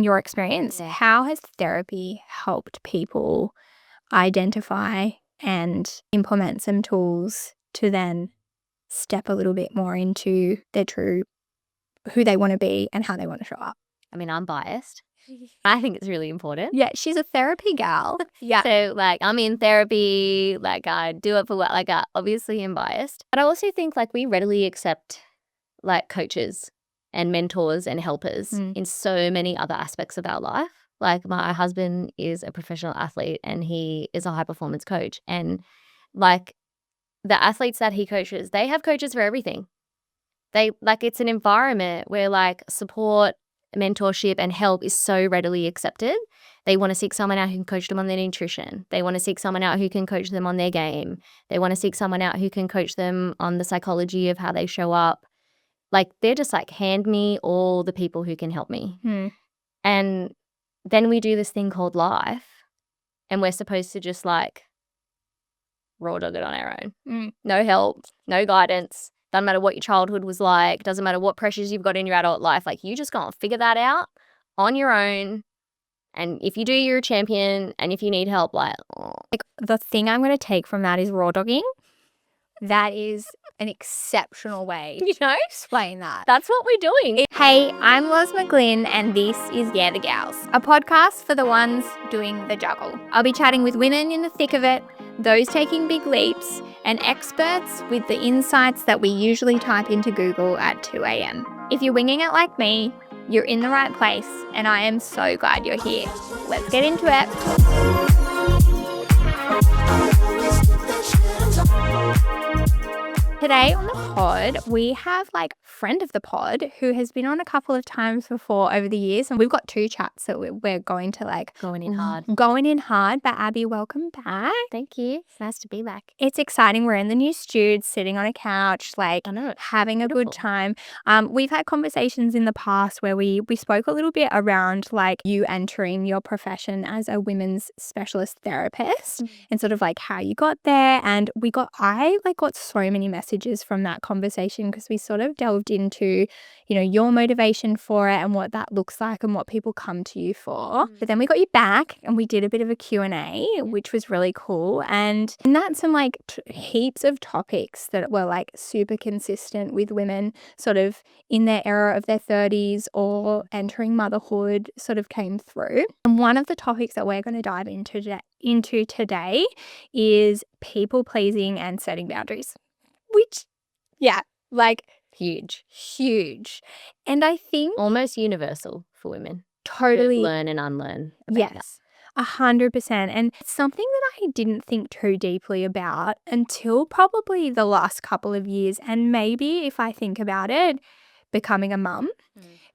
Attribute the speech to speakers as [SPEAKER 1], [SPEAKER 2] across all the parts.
[SPEAKER 1] in your experience, how has therapy helped people identify and implement some tools to then step a little bit more into their true, who they want to be and how they want to show up?
[SPEAKER 2] I mean, I'm biased. I think it's really important.
[SPEAKER 1] Yeah, she's a therapy gal. Yeah.
[SPEAKER 2] So, like, I'm in therapy, like, I do it for what, like, obviously I'm biased. But I also think, like, we readily accept, like, coaches and mentors and helpers in so many other aspects of our life. Like, my husband is a professional athlete and he is a high-performance coach. And, like, the athletes that he coaches, they have coaches for everything. It's an environment where, like, support, mentorship and help is so readily accepted. They want to seek someone out who can coach them on their nutrition. They want to seek someone out who can coach them on their game. They want to seek someone out who can coach them on the psychology of how they show up. Like, they're just like, hand me all the people who can help me. And then we do this thing called life and we're supposed to just, like, raw dog it on our own. No help, no guidance. Doesn't matter what your childhood was like. Doesn't matter what pressures you've got in your adult life. Like, you just go and figure that out on your own. And if you do, you're a champion. And if you need help, like
[SPEAKER 1] the thing I'm going to take from that is raw dogging. That is an exceptional way to explain that.
[SPEAKER 2] That's what we're doing.
[SPEAKER 1] Hey, I'm Loz McGlynn and this is Yeah the Gals, a podcast for the ones doing the juggle. I'll be chatting with women in the thick of it, those taking big leaps, and experts with the insights that we usually type into Google at 2 a.m. If you're winging it like me, you're in the right place, and I am so glad you're here. Let's get into it. Today on the pod, we have like friend of the pod who has been on a couple of times before over the years. And we've got 2 chats that we're going to like
[SPEAKER 2] Going in hard.
[SPEAKER 1] But Abby, welcome back.
[SPEAKER 2] Thank you. It's nice to be back.
[SPEAKER 1] It's exciting. We're in the new studio, sitting on a couch, like having a good time. We've had conversations in the past where we spoke a little bit around like you entering your profession as a women's specialist therapist and sort of like how you got there. And I got so many messages from that conversation because we sort of delved into, you know, your motivation for it and what that looks like and what people come to you for. But then we got you back and we did a bit of a Q&A, which was really cool. And in that, some like heaps of topics that were like super consistent with women sort of in their era of their 30s or entering motherhood sort of came through. And one of the topics that we're going to dive into today is people pleasing and setting boundaries. Which, huge. And I think
[SPEAKER 2] almost universal for women.
[SPEAKER 1] Totally.
[SPEAKER 2] To learn and unlearn.
[SPEAKER 1] Yes, 100%. And it's something that I didn't think too deeply about until probably the last couple of years. And maybe if I think about it, becoming a mum,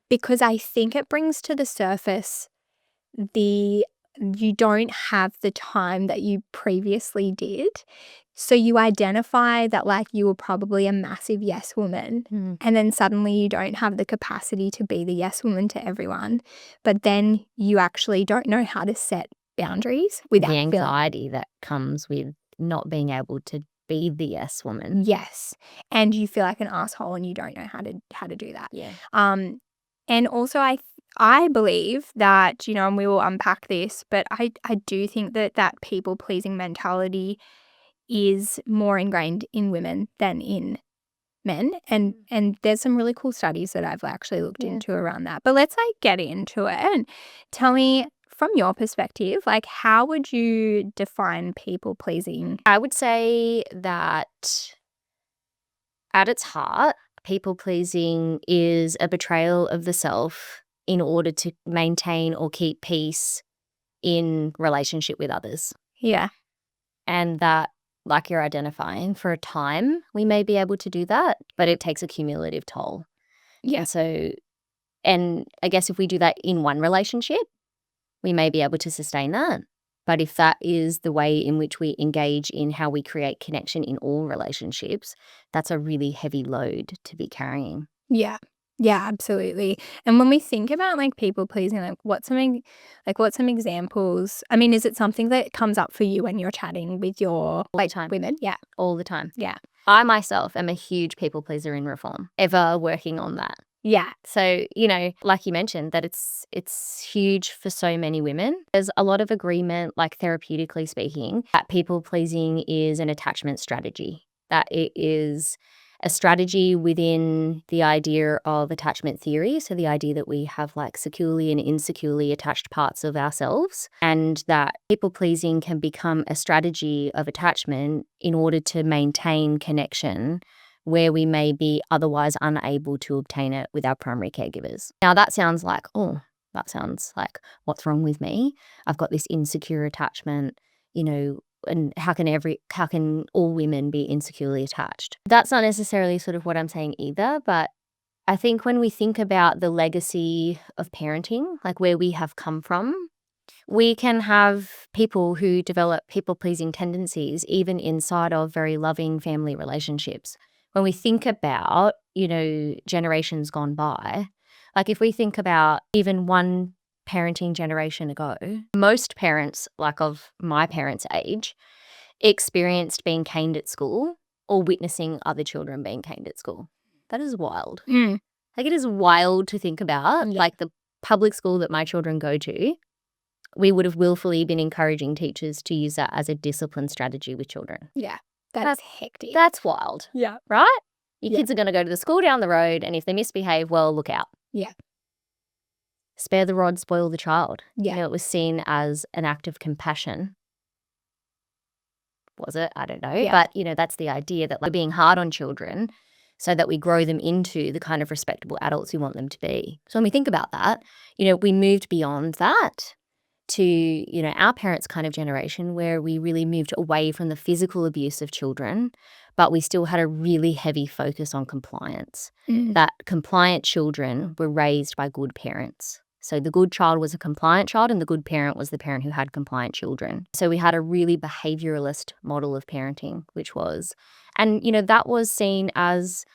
[SPEAKER 1] because I think it brings to the surface you don't have the time that you previously did. So you identify that like you were probably a massive yes woman and then suddenly you don't have the capacity to be the yes woman to everyone. But then you actually don't know how to set boundaries without
[SPEAKER 2] the anxiety that comes with not being able to be the yes woman.
[SPEAKER 1] Yes. And you feel like an asshole and you don't know how to do that.
[SPEAKER 2] Yeah.
[SPEAKER 1] And also I believe that, you know, and we will unpack this, but I do think that people-pleasing mentality is more ingrained in women than in men. And there's some really cool studies that I've actually looked into around that. But let's like get into it and tell me from your perspective, like how would you define people-pleasing?
[SPEAKER 2] I would say that at its heart, people-pleasing is a betrayal of the self in order to maintain or keep peace in relationship with others.
[SPEAKER 1] Yeah.
[SPEAKER 2] And that, like you're identifying, for a time we may be able to do that, but it takes a cumulative toll.
[SPEAKER 1] Yeah.
[SPEAKER 2] And I guess if we do that in one relationship, we may be able to sustain that. But if that is the way in which we engage in how we create connection in all relationships, that's a really heavy load to be carrying.
[SPEAKER 1] Yeah. Yeah, absolutely. And when we think about like people pleasing, like what's some examples? I mean, is it something that comes up for you when you're chatting with your women? Yeah.
[SPEAKER 2] All the time.
[SPEAKER 1] Yeah.
[SPEAKER 2] I myself am a huge people pleaser in reform, ever working on that.
[SPEAKER 1] Yeah.
[SPEAKER 2] So, like you mentioned, that it's huge for so many women. There's a lot of agreement, like therapeutically speaking, that people pleasing is an attachment strategy, that it is a strategy within the idea of attachment theory. So the idea that we have like securely and insecurely attached parts of ourselves, and that people pleasing can become a strategy of attachment in order to maintain connection where we may be otherwise unable to obtain it with our primary caregivers. Now that sounds like, what's wrong with me? I've got this insecure attachment, and how can all women be insecurely attached? That's not necessarily sort of what I'm saying either, but I think when we think about the legacy of parenting, like where we have come from, we can have people who develop people-pleasing tendencies even inside of very loving family relationships. When we think about, generations gone by, like if we think about even one parenting generation ago, most parents, like of my parents' age, experienced being caned at school or witnessing other children being caned at school. That is wild.
[SPEAKER 1] Mm.
[SPEAKER 2] Like it is wild to think about.
[SPEAKER 1] Yeah.
[SPEAKER 2] Like the public school that my children go to, we would have willfully been encouraging teachers to use that as a discipline strategy with children.
[SPEAKER 1] Yeah. That's hectic.
[SPEAKER 2] That's wild,
[SPEAKER 1] Yeah.
[SPEAKER 2] right? Your
[SPEAKER 1] Yeah.
[SPEAKER 2] kids are going to go to the school down the road, and if they misbehave, well, look out.
[SPEAKER 1] Yeah.
[SPEAKER 2] Spare the rod, spoil the child.
[SPEAKER 1] Yeah.
[SPEAKER 2] It was seen as an act of compassion. Was it? I don't know.
[SPEAKER 1] Yeah.
[SPEAKER 2] But, that's the idea that we're being hard on children so that we grow them into the kind of respectable adults we want them to be. So when we think about that, we moved beyond that to, our parents' kind of generation where we really moved away from the physical abuse of children, but we still had a really heavy focus on compliance.
[SPEAKER 1] Mm.
[SPEAKER 2] That compliant children were raised by good parents. So the good child was a compliant child and the good parent was the parent who had compliant children. So we had a really behavioralist model of parenting, which was, and, that was seen as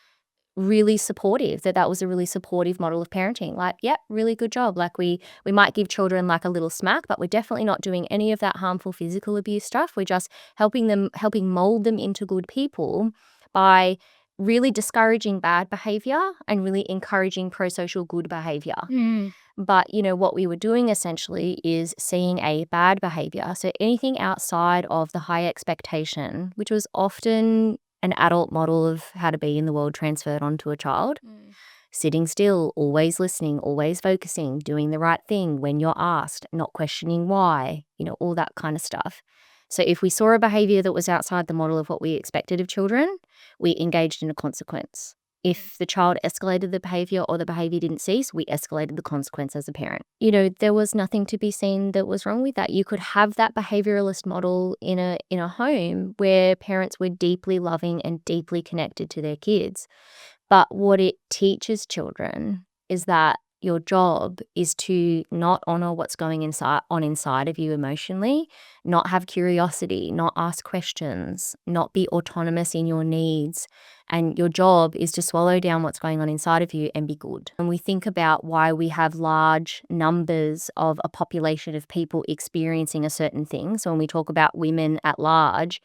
[SPEAKER 2] really supportive, that was a really supportive model of parenting. Like, yep, really good job. Like we might give children like a little smack, but we're definitely not doing any of that harmful physical abuse stuff. We're just helping mold them into good people by really discouraging bad behavior and really encouraging pro-social good behavior.
[SPEAKER 1] Mm.
[SPEAKER 2] But, what we were doing essentially is seeing a bad behavior. So anything outside of the high expectation, which was often an adult model of how to be in the world transferred onto a child. Sitting still, always listening, always focusing, doing the right thing when you're asked, not questioning why, all that kind of stuff. So if we saw a behavior that was outside the model of what we expected of children, we engaged in a consequence. If the child escalated the behavior or the behavior didn't cease, we escalated the consequence as a parent. There was nothing to be seen that was wrong with that. You could have that behavioralist model in a home where parents were deeply loving and deeply connected to their kids. But what it teaches children is that your job is to not honor what's going inside of you emotionally, not have curiosity, not ask questions, not be autonomous in your needs. And your job is to swallow down what's going on inside of you and be good. And we think about why we have large numbers of a population of people experiencing a certain thing. So when we talk about women at large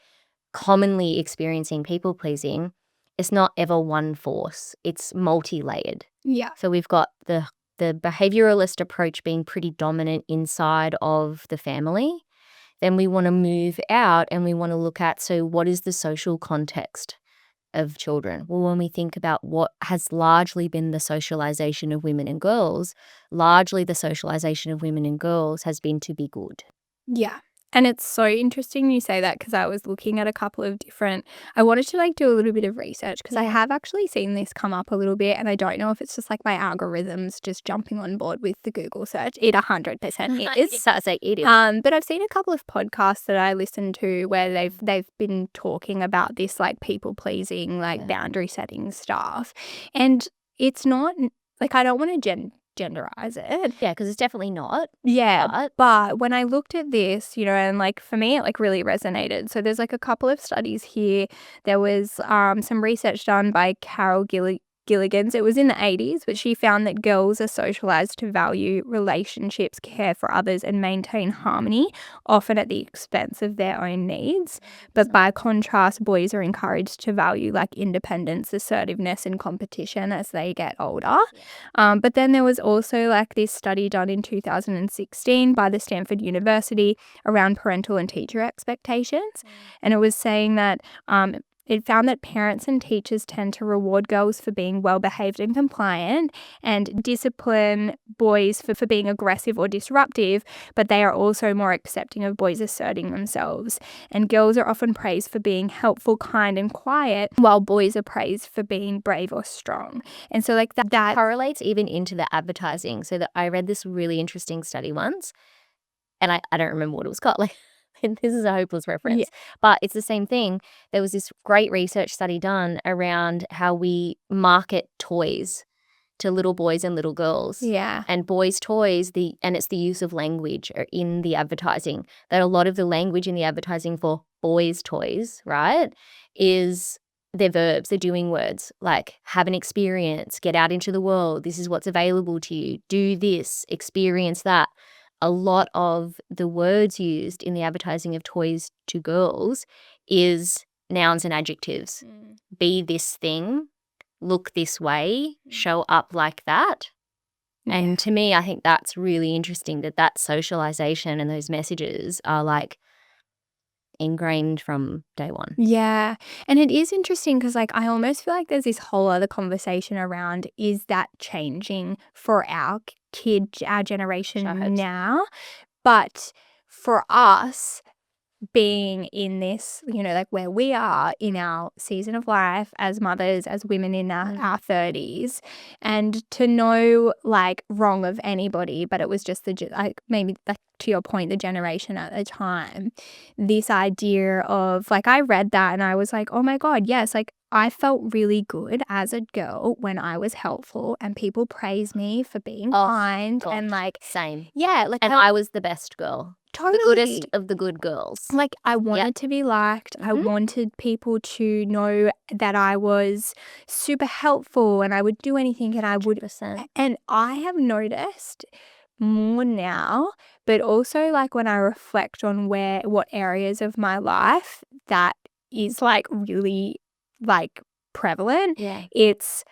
[SPEAKER 2] commonly experiencing people pleasing, it's not ever one force. It's multi-layered.
[SPEAKER 1] Yeah.
[SPEAKER 2] So we've got the behavioralist approach being pretty dominant inside of the family. Then we want to move out and we want to look at, so what is the social context of children? Well, when we think about what has largely been the socialization of women and girls, largely the socialization of women and girls has been to be good.
[SPEAKER 1] Yeah. And it's so interesting you say that because I was looking at a couple of I wanted to do a little bit of research because I have actually seen this come up a little bit and I don't know if it's just my algorithms just jumping on board with the Google search. It 100% is.
[SPEAKER 2] It is.
[SPEAKER 1] But I've seen a couple of podcasts that I listened to where they've been talking about this people pleasing, boundary setting stuff. And it's not I don't want to genderize it.
[SPEAKER 2] Yeah, because it's definitely not.
[SPEAKER 1] Yeah, but when I looked at this, and for me, it really resonated. So there's a couple of studies here. There was some research done by Carol Gilligan's. It was in the 80s, but she found that girls are socialized to value relationships, care for others, and maintain harmony, often at the expense of their own needs. But by contrast, boys are encouraged to value like independence, assertiveness, and competition as they get older. But then there was also like this study done in 2016 by the Stanford University around parental and teacher expectations. And it was saying that it found that parents and teachers tend to reward girls for being well-behaved and compliant and discipline boys for being aggressive or disruptive, but they are also more accepting of boys asserting themselves. And girls are often praised for being helpful, kind, and quiet, while boys are praised for being brave or strong. And so like that
[SPEAKER 2] correlates even into the advertising. So that I read this really interesting study once, and I don't remember what it was called. Like, this is a hopeless reference, but it's the same thing. There was this great research study done around how we market toys to little boys and little girls.
[SPEAKER 1] Yeah.
[SPEAKER 2] And boys' toys, and it's the use of language in the advertising. That a lot of the language in the advertising for boys' toys, right, is they're verbs, they're doing words, like have an experience, get out into the world, this is what's available to you, do this, experience that. A lot of the words used in the advertising of toys to girls is nouns and adjectives. Be this thing, look this way, show up like that. And to me, I think that's really interesting that socialization and those messages are like ingrained from day one.
[SPEAKER 1] Yeah. And it is interesting because like I almost feel like there's this whole other conversation around, is that changing for our generation now? But for us, being in this, like where we are in our season of life as mothers, as women in our 30s, and to know like wrong of anybody, but it was just like maybe like to your point, the generation at the time, this idea of like, I read that and I was like, oh my God, yes, like I felt really good as a girl when I was helpful and people praised me for being kind and like
[SPEAKER 2] same.
[SPEAKER 1] Yeah, like
[SPEAKER 2] and I was the best girl.
[SPEAKER 1] Totally.
[SPEAKER 2] The goodest of the good girls.
[SPEAKER 1] Like I wanted to be liked. I wanted people to know that I was super helpful and I would do anything and I would
[SPEAKER 2] 100%.
[SPEAKER 1] And I have noticed more now, but also like when I reflect on what areas of my life that is like really like prevalent. It's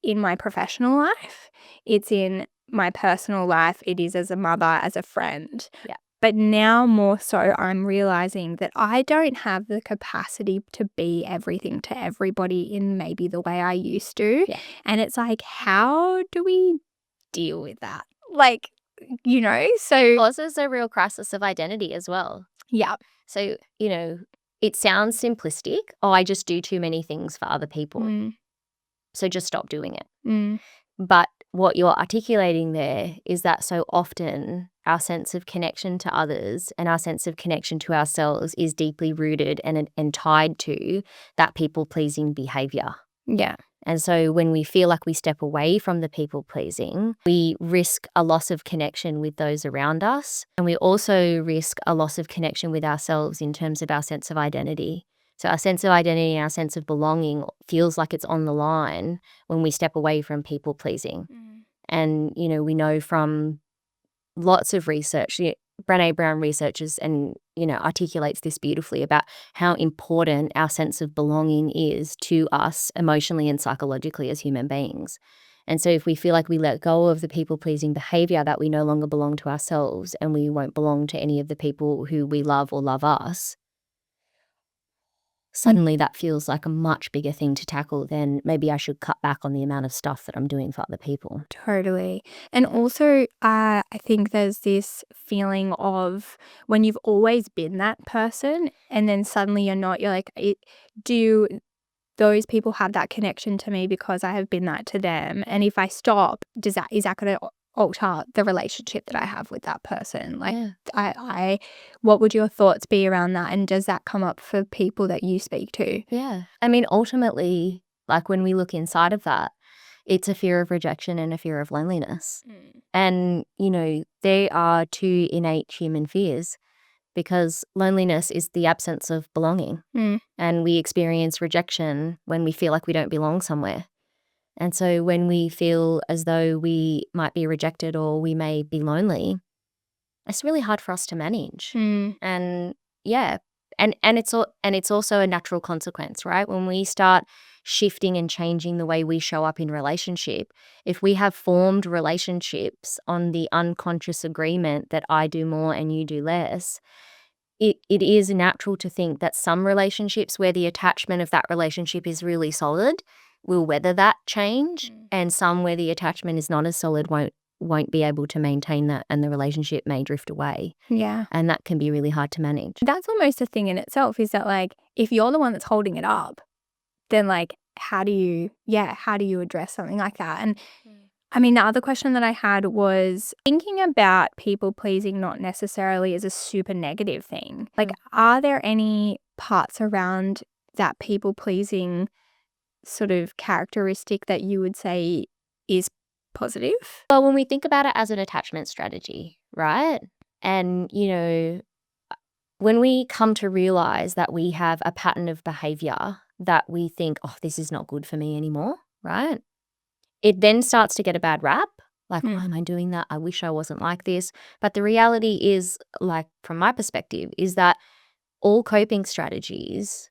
[SPEAKER 1] in my professional life, it's in my personal life, it is as a mother, as a friend. But now more so I'm realizing that I don't have the capacity to be everything to everybody in maybe the way I used to. And it's like, how do we deal with that? Like, so
[SPEAKER 2] Also, it's a real crisis of identity as well.
[SPEAKER 1] Yeah.
[SPEAKER 2] So, it sounds simplistic. Oh, I just do too many things for other people. So just stop doing it. But what you're articulating there is that so often our sense of connection to others and our sense of connection to ourselves is deeply rooted and tied to that people-pleasing behavior.
[SPEAKER 1] Yeah.
[SPEAKER 2] And so when we feel like we step away from the people-pleasing, we risk a loss of connection with those around us. And we also risk a loss of connection with ourselves in terms of our sense of identity. So our sense of identity and our sense of belonging feels like it's on the line when we step away from people-pleasing. And, we know from lots of research, Brené Brown researches and, articulates this beautifully about how important our sense of belonging is to us emotionally and psychologically as human beings. And so if we feel like we let go of the people-pleasing behavior, that we no longer belong to ourselves and we won't belong to any of the people who we love or love us, suddenly that feels like a much bigger thing to tackle than maybe I should cut back on the amount of stuff that I'm doing for other people.
[SPEAKER 1] Totally. And also, I think there's this feeling of when you've always been that person and then suddenly you're not, you're like, do those people have that connection to me because I have been that to them? And if I stop, is that going to alter the relationship that I have with that person? Like, what would your thoughts be around that? And does that come up for people that you speak to?
[SPEAKER 2] Yeah. I mean, ultimately, like when we look inside of that, it's a fear of rejection and a fear of loneliness. And, they are two innate human fears because loneliness is the absence of belonging. And we experience rejection when we feel like we don't belong somewhere. And so when we feel as though we might be rejected or we may be lonely, it's really hard for us to manage. And yeah, and it's also a natural consequence, right? When we start shifting and changing the way we show up in relationship, if we have formed relationships on the unconscious agreement that I do more and you do less, it is natural to think that some relationships where the attachment of that relationship is really solid will weather that change, and some where the attachment is not as solid won't be able to maintain that, and the relationship may drift away.
[SPEAKER 1] Yeah.
[SPEAKER 2] And that can be really hard to manage.
[SPEAKER 1] That's almost a thing in itself, is that like if you're the one that's holding it up, then like how do you address something like that? And I mean, the other question that I had was thinking about people pleasing not necessarily as a super negative thing. Like, are there any parts around that people pleasing sort of characteristic that you would say is positive?
[SPEAKER 2] Well, when we think about it as an attachment strategy, right? And, when we come to realize that we have a pattern of behavior that we think, oh, this is not good for me anymore, right? It then starts to get a bad rap. Like, why am I doing that? I wish I wasn't like this. But the reality is, like, from my perspective, is that all coping strategies,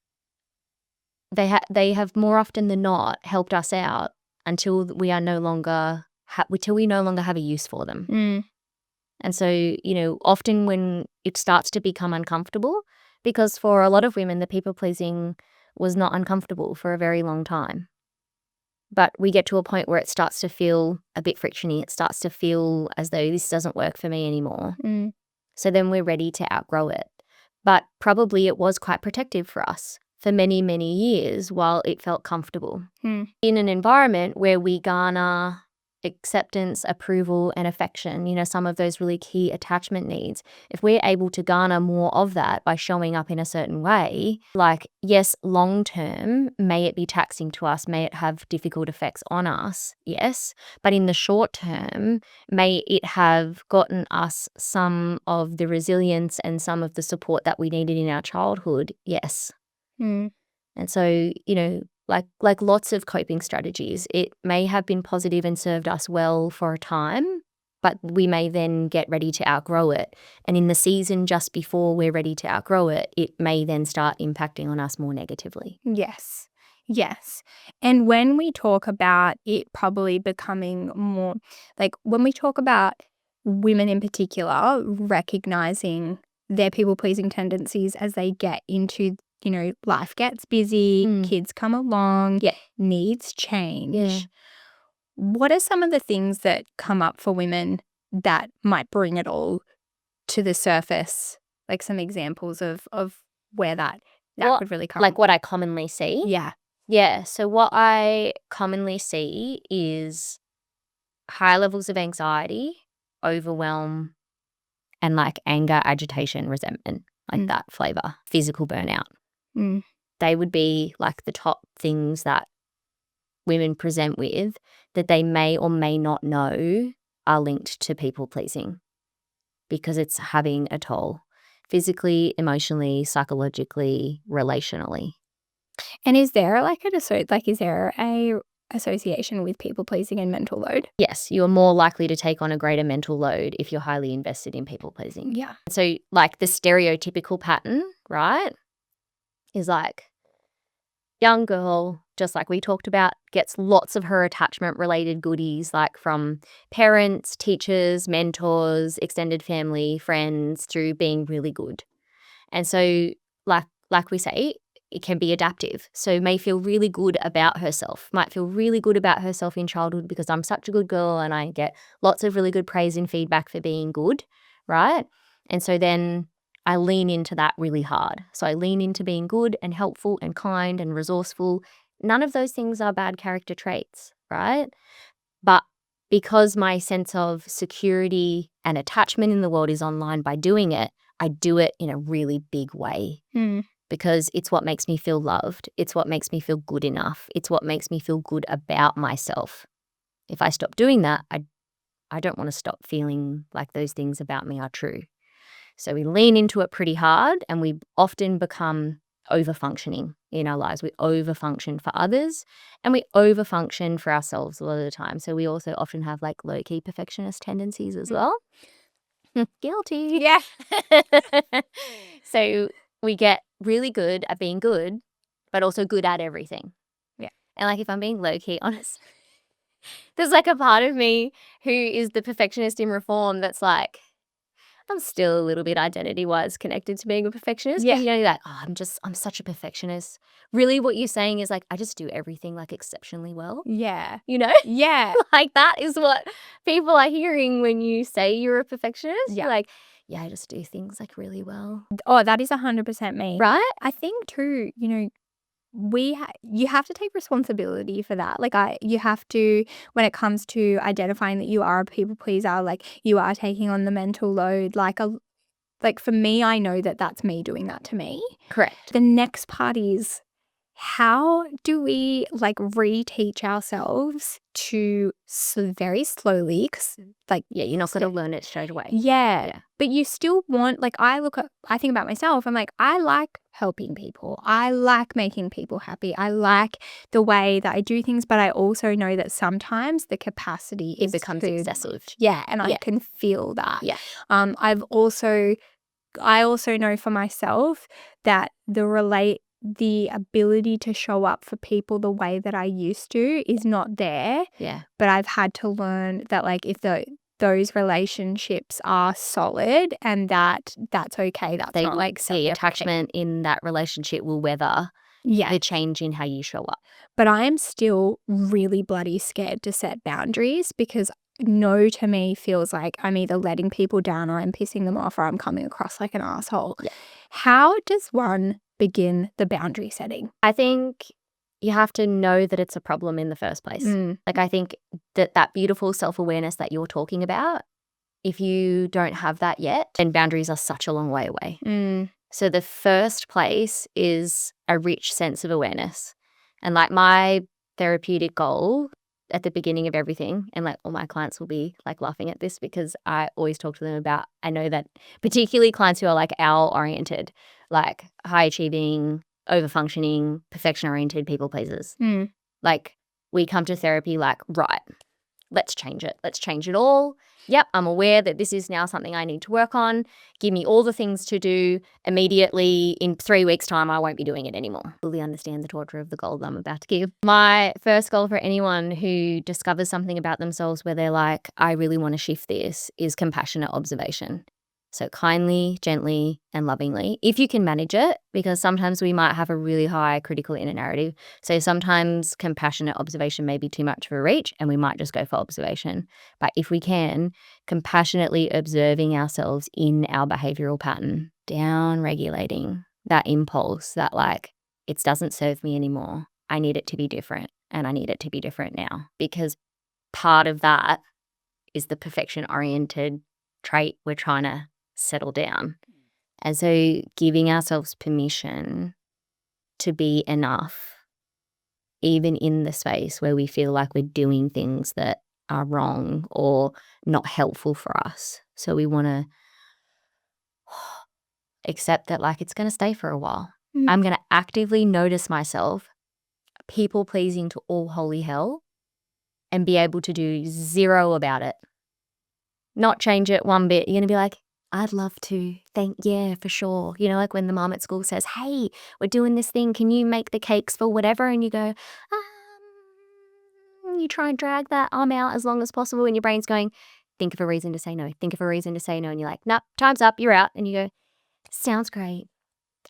[SPEAKER 2] they have more often than not helped us out until we are no longer until we no longer have a use for them. And so, often when it starts to become uncomfortable, because for a lot of women, the people pleasing was not uncomfortable for a very long time. But we get to a point where it starts to feel a bit frictiony. It starts to feel as though this doesn't work for me anymore. So then we're ready to outgrow it. But probably it was quite protective for us for many, many years while it felt comfortable. In an environment where we garner acceptance, approval, and affection, some of those really key attachment needs, if we're able to garner more of that by showing up in a certain way, like, yes, long term, may it be taxing to us, may it have difficult effects on us, yes, but in the short term, may it have gotten us some of the resilience and some of the support that we needed in our childhood, yes. And so, like lots of coping strategies, it may have been positive and served us well for a time, but we may then get ready to outgrow it. And in the season just before we're ready to outgrow it, it may then start impacting on us more negatively.
[SPEAKER 1] Yes. And when we talk about it probably becoming more, like when we talk about women in particular recognizing their people-pleasing tendencies as they get into, life gets busy, kids come along, needs change. What are some of the things that come up for women that might bring it all to the surface? Like some examples of where that could really come.
[SPEAKER 2] Like what I commonly see? Yeah. So what I commonly see is high levels of anxiety, overwhelm, and like anger, agitation, resentment, like that flavor, physical burnout. They would be like the top things that women present with that they may or may not know are linked to people pleasing, because it's having a toll physically, emotionally, psychologically, relationally.
[SPEAKER 1] And is there is there a association with people pleasing and mental load?
[SPEAKER 2] Yes, you're more likely to take on a greater mental load if you're highly invested in people pleasing.
[SPEAKER 1] Yeah.
[SPEAKER 2] So like the stereotypical pattern, right, is like young girl, just like we talked about, gets lots of her attachment related goodies, like from parents, teachers, mentors, extended family, friends, through being really good. And so like we say, it can be adaptive. So may feel really good about herself, might feel really good about herself in childhood because I'm such a good girl and I get lots of really good praise and feedback for being good, right? And so then I lean into that really hard. So I lean into being good and helpful and kind and resourceful. None of those things are bad character traits, right? But because my sense of security and attachment in the world is online by doing it, I do it in a really big way. Because it's what makes me feel loved. It's what makes me feel good enough. It's what makes me feel good about myself. If I stop doing that, I don't want to stop feeling like those things about me are true. So we lean into it pretty hard and we often become over-functioning in our lives. We over-function for others and we over-function for ourselves a lot of the time. So we also often have like low-key perfectionist tendencies as well. Guilty.
[SPEAKER 1] Yeah.
[SPEAKER 2] So we get really good at being good, but also good at everything.
[SPEAKER 1] Yeah.
[SPEAKER 2] And like if I'm being low-key honest, there's like a part of me who is the perfectionist in reform that's like, I'm still a little bit identity-wise connected to being a perfectionist.
[SPEAKER 1] Yeah.
[SPEAKER 2] But you're like, oh, I'm such a perfectionist. Really what you're saying is like, I just do everything like exceptionally well.
[SPEAKER 1] Yeah.
[SPEAKER 2] You know?
[SPEAKER 1] Yeah.
[SPEAKER 2] Like that is what people are hearing when you say you're a perfectionist.
[SPEAKER 1] Yeah.
[SPEAKER 2] You're like, yeah, I just do things like really well.
[SPEAKER 1] Oh, that is 100% me.
[SPEAKER 2] Right?
[SPEAKER 1] I think too, you know, you have to take responsibility for that. Like you have to, when it comes to identifying that you are a people pleaser, like you are taking on the mental load, like for me, I know that that's me doing that to me.
[SPEAKER 2] Correct.
[SPEAKER 1] The next part is, how do we like reteach ourselves to very slowly, because like,
[SPEAKER 2] Yeah, you're not going to learn it straight away.
[SPEAKER 1] yeah, but you still want, like, I think about myself, I'm like, I like helping people. I like making people happy. I like the way that I do things, but I also know that sometimes the capacity
[SPEAKER 2] It becomes
[SPEAKER 1] too
[SPEAKER 2] excessive.
[SPEAKER 1] much. Yeah, and I can feel that.
[SPEAKER 2] Yeah.
[SPEAKER 1] I also know for myself that the ability to show up for people the way that I used to is not there.
[SPEAKER 2] Yeah.
[SPEAKER 1] But I've had to learn that, like, if those relationships are solid and that's okay. That's
[SPEAKER 2] They
[SPEAKER 1] not
[SPEAKER 2] will,
[SPEAKER 1] like
[SPEAKER 2] the
[SPEAKER 1] self-deprecating.
[SPEAKER 2] attachment in that relationship will weather
[SPEAKER 1] Yeah.
[SPEAKER 2] the change in how you show up.
[SPEAKER 1] But I'm still really bloody scared to set boundaries, because no to me feels like I'm either letting people down or I'm pissing them off or I'm coming across like an asshole.
[SPEAKER 2] Yeah.
[SPEAKER 1] How does one begin the boundary setting?
[SPEAKER 2] I think you have to know that it's a problem in the first place. Like I think that beautiful self-awareness that you're talking about, if you don't have that yet, then boundaries are such a long way away. So the first place is a rich sense of awareness. And like my therapeutic goal at the beginning of everything, and like all my clients will be like laughing at this because I always talk to them about, I know that particularly clients who are like owl oriented, like high achieving, over functioning, perfection oriented people pleasers. Like we come to therapy like, right, let's change it. Let's change it all. Yep, I'm aware that this is now something I need to work on. Give me all the things to do immediately. In 3 weeks' time, I won't be doing it anymore. Fully understand the torture of the goal that I'm about to give. My first goal for anyone who discovers something about themselves where they're like, I really want to shift this, is compassionate observation. So kindly, gently, and lovingly, if you can manage it, because sometimes we might have a really high critical inner narrative. So sometimes compassionate observation may be too much for reach and we might just go for observation. But if we can, compassionately observing ourselves in our behavioral pattern, down regulating that impulse that like, it doesn't serve me anymore. I need it to be different, and I need it to be different now, because part of that is the perfection oriented trait we're trying to settle down. And so giving ourselves permission to be enough, even in the space where we feel like we're doing things that are wrong or not helpful for us. So we want to accept that like it's going to stay for a while. I'm going to actively notice myself people pleasing to all holy hell and be able to do zero about it. Not change it one bit. You're going to be like, I'd love to. Yeah, for sure. You know, like when the mom at school says, hey, we're doing this thing. Can you make the cakes for whatever? And you go, you try and drag that arm out as long as possible. And your brain's going, think of a reason to say no. Think of a reason to say no. And you're like, nope, time's up. You're out. And you go, sounds great.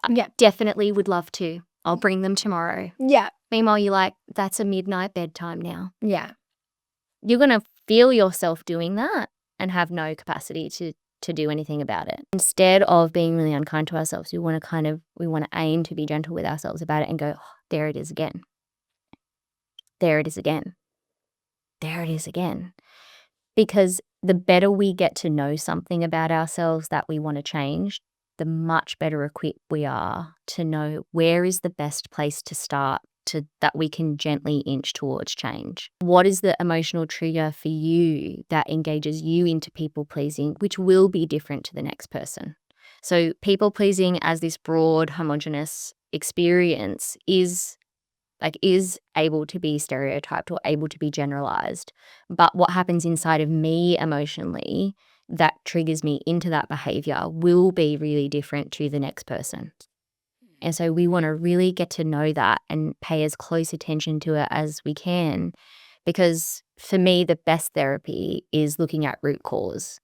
[SPEAKER 1] Yeah.
[SPEAKER 2] Definitely would love to. I'll bring them tomorrow.
[SPEAKER 1] Yeah.
[SPEAKER 2] Meanwhile, you're like, that's a midnight bedtime now.
[SPEAKER 1] Yeah.
[SPEAKER 2] You're going to feel yourself doing that and have no capacity to do anything about it. Instead of being really unkind to ourselves, we want to aim to be gentle with ourselves about it and go, oh, there it is again. There it is again. There it is again. Because the better we get to know something about ourselves that we want to change, the much better equipped we are to know where is the best place to start that we can gently inch towards change. What is the emotional trigger for you that engages you into people pleasing, which will be different to the next person? So people pleasing as this broad, homogenous experience is able to be stereotyped or able to be generalized. But what happens inside of me emotionally that triggers me into that behavior will be really different to the next person. And so we want to really get to know that and pay as close attention to it as we can. Because for me, the best therapy is looking at root cause.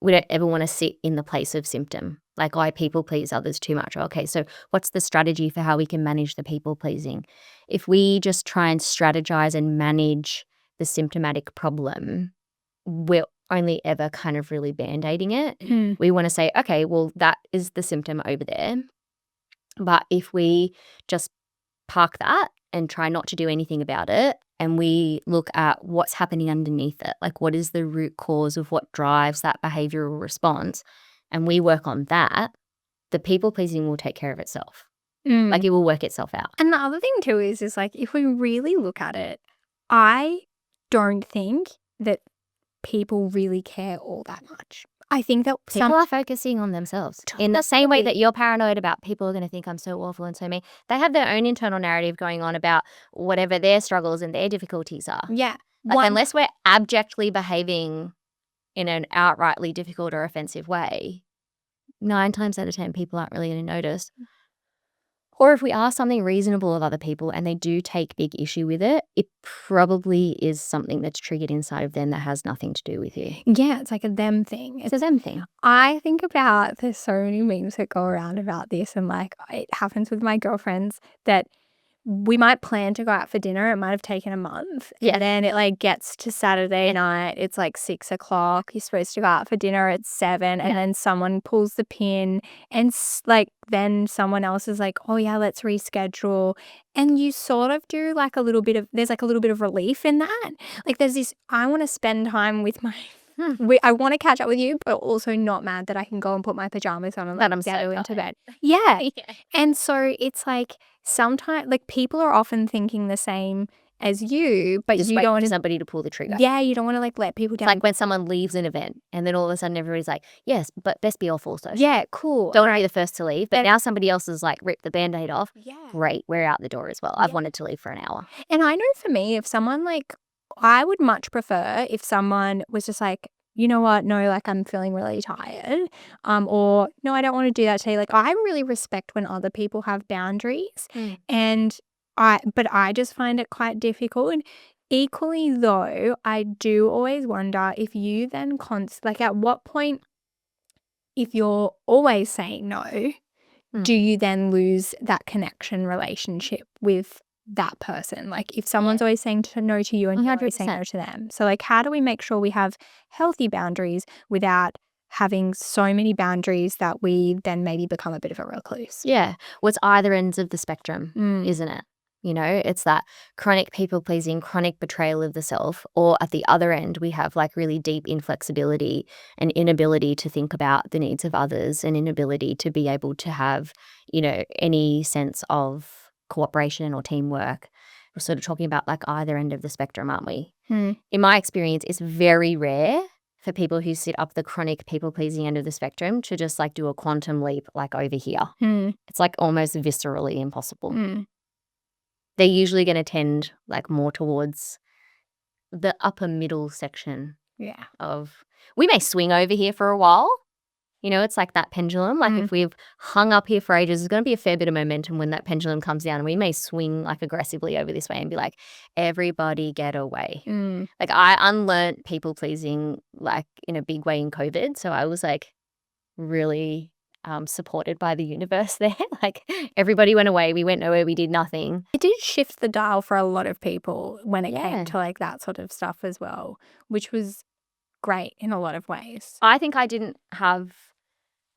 [SPEAKER 2] We don't ever want to sit in the place of symptom. Like, I people please others too much. Okay, so what's the strategy for how we can manage the people pleasing? If we just try and strategize and manage the symptomatic problem, we're only ever kind of really band-aiding it. We want to say, okay, well, that is the symptom over there. But if we just park that and try not to do anything about it, and we look at what's happening underneath it, like what is the root cause of what drives that behavioral response, and we work on that, the people pleasing will take care of itself. Like, it will work itself out.
[SPEAKER 1] And the other thing too is like, if we really look at it, I don't think that people really care all that much. I think that
[SPEAKER 2] People are focusing on themselves. In the same way that you're paranoid about people are going to think I'm so awful and so mean, they have their own internal narrative going on about whatever their struggles and their difficulties are.
[SPEAKER 1] Yeah.
[SPEAKER 2] Like, unless we're abjectly behaving in an outrightly difficult or offensive way, 9 times out of 10 people aren't really going to notice. Or if we ask something reasonable of other people and they do take big issue with it, it probably is something that's triggered inside of them that has nothing to do with you.
[SPEAKER 1] Yeah, it's like a them thing.
[SPEAKER 2] It's a them thing.
[SPEAKER 1] I think about, there's so many memes that go around about this, and like, it happens with my girlfriends that we might plan to go out for dinner. It might have taken a month.
[SPEAKER 2] Yeah.
[SPEAKER 1] And then it like gets to Saturday night. It's like 6 o'clock. You're supposed to go out for dinner at 7. And then someone pulls the pin. And like, then someone else is like, oh yeah, let's reschedule. And you sort of do like there's like a little bit of relief in that. Like, there's this, I want to spend time with my I want to catch up with you, but also not mad that I can go and put my pajamas on and
[SPEAKER 2] That I'm
[SPEAKER 1] settle
[SPEAKER 2] so
[SPEAKER 1] into
[SPEAKER 2] tired.
[SPEAKER 1] bed. Yeah. And so it's like, sometimes like people are often thinking the same as you, but
[SPEAKER 2] Just
[SPEAKER 1] you
[SPEAKER 2] wait
[SPEAKER 1] don't
[SPEAKER 2] for
[SPEAKER 1] want to.
[SPEAKER 2] somebody to pull the trigger.
[SPEAKER 1] Yeah, you don't want to like let people
[SPEAKER 2] It's
[SPEAKER 1] down.
[SPEAKER 2] like when someone leaves an event and then all of a sudden everybody's like, yes, but best be off also.
[SPEAKER 1] Yeah, cool.
[SPEAKER 2] Don't worry, the first to leave. But now somebody else has like ripped the Band-Aid off.
[SPEAKER 1] Yeah.
[SPEAKER 2] Great, we're out the door as well. I've wanted to leave for an hour.
[SPEAKER 1] And I know for me, if someone like, I would much prefer if someone was just like, you know what, no, like I'm feeling really tired, or no, I don't want to do that today. Like, I really respect when other people have boundaries, and but I just find it quite difficult. And equally though, I do always wonder if you then like, at what point, if you're always saying no, do you then lose that connection relationship with that person? Like, if someone's always saying no to you and you're always saying no to them. So like, how do we make sure we have healthy boundaries without having so many boundaries that we then maybe become a bit of a recluse?
[SPEAKER 2] Yeah. Well, it's either ends of the spectrum, isn't it? You know, it's that chronic people pleasing, chronic betrayal of the self, or at the other end, we have like really deep inflexibility and inability to think about the needs of others and inability to be able to have, you know, any sense of cooperation or teamwork. We're sort of talking about like either end of the spectrum, aren't we? In my experience, it's very rare for people who sit up the chronic people pleasing end of the spectrum to just like do a quantum leap like over here. It's like almost viscerally impossible. They're usually going to tend like more towards the upper middle section of, we may swing over here for a while. You know, it's like that pendulum. Like if we've hung up here for ages, there's going to be a fair bit of momentum when that pendulum comes down, and we may swing like aggressively over this way and be like, everybody get away. Like, I unlearned people pleasing like in a big way in COVID. So I was like really supported by the universe there. Like, everybody went away. We went nowhere. We did nothing.
[SPEAKER 1] It did shift the dial for a lot of people when it came to like that sort of stuff as well, which was great in a lot of ways.
[SPEAKER 2] I think I didn't have,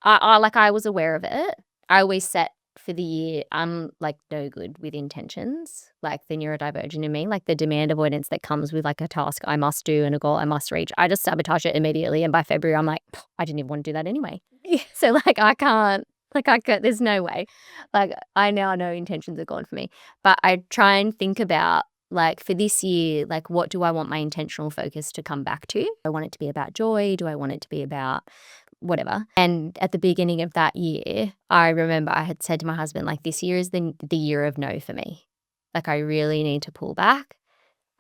[SPEAKER 2] I was aware of it. I always set for the year, I'm like no good with intentions, like the neurodivergent in me, like the demand avoidance that comes with like a task I must do and a goal I must reach. I just sabotage it immediately. And by February, I'm like, I didn't even want to do that anyway. So like, I can't, there's no way. Like, I now know intentions are gone for me. But I try and think about, like, for this year, like, what do I want my intentional focus to come back to? Do I want it to be about joy? Do I want it to be about whatever. And at the beginning of that year, I remember I had said to my husband, like, this year is the year of no for me. Like, I really need to pull back.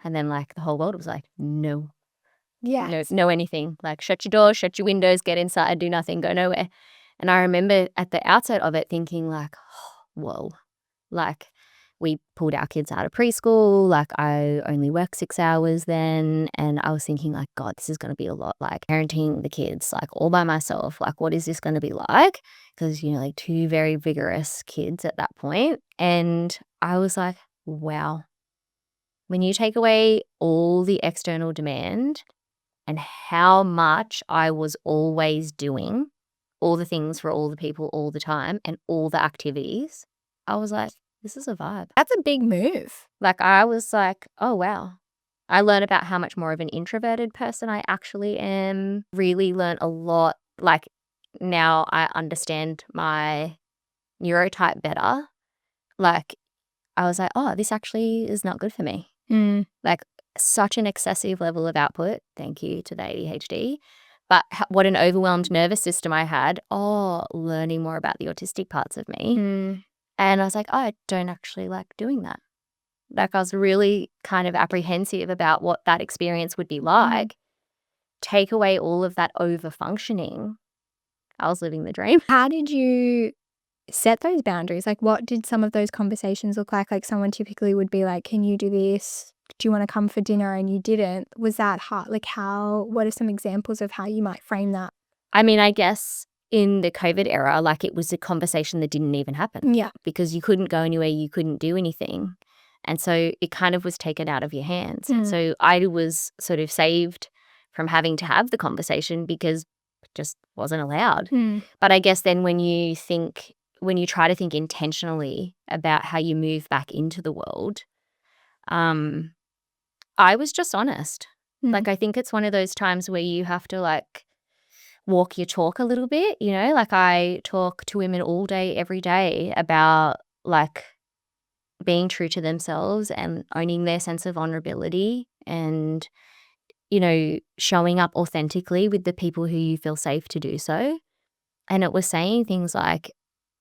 [SPEAKER 2] And then, like, the whole world was like, no.
[SPEAKER 1] Yes.
[SPEAKER 2] No anything. Like, shut your doors, shut your windows, get inside, do nothing, go nowhere. And I remember at the outset of it thinking like, oh, whoa, like we pulled our kids out of preschool. Like I only worked 6 hours then. And I was thinking like, God, this is going to be a lot, like parenting the kids, like all by myself. Like, what is this going to be like? Because, you know, like 2 very vigorous kids at that point. And I was like, wow, when you take away all the external demand and how much I was always doing all the things for all the people all the time and all the activities, I was like, this is a vibe.
[SPEAKER 1] That's a big move.
[SPEAKER 2] Like, I was like, oh, wow. I learned about how much more of an introverted person I actually am. Really learned a lot. Like, now I understand my neurotype better. Like, I was like, oh, this actually is not good for me. Like, such an excessive level of output. Thank you to the ADHD. But what an overwhelmed nervous system I had. Oh, learning more about the autistic parts of me. And I was like, oh, I don't actually like doing that. Like, I was really kind of apprehensive about what that experience would be like. Take away all of that over functioning. I was living the dream.
[SPEAKER 1] How did you set those boundaries? Like, what did some of those conversations look like? Like, someone typically would be like, can you do this? Do you want to come for dinner? And you didn't. Was that hard? Like, what are some examples of how you might frame that?
[SPEAKER 2] I mean, I guess in the COVID era, like, it was a conversation that didn't even happen.
[SPEAKER 1] Yeah.
[SPEAKER 2] Because you couldn't go anywhere, you couldn't do anything. And so it kind of was taken out of your hands. So I was sort of saved from having to have the conversation because it just wasn't allowed. But I guess then when you try to think intentionally about how you move back into the world, I was just honest. Like, I think it's one of those times where you have to like walk your talk a little bit, you know, like I talk to women all day, every day about like being true to themselves and owning their sense of vulnerability and, you know, showing up authentically with the people who you feel safe to do so. And it was saying things like,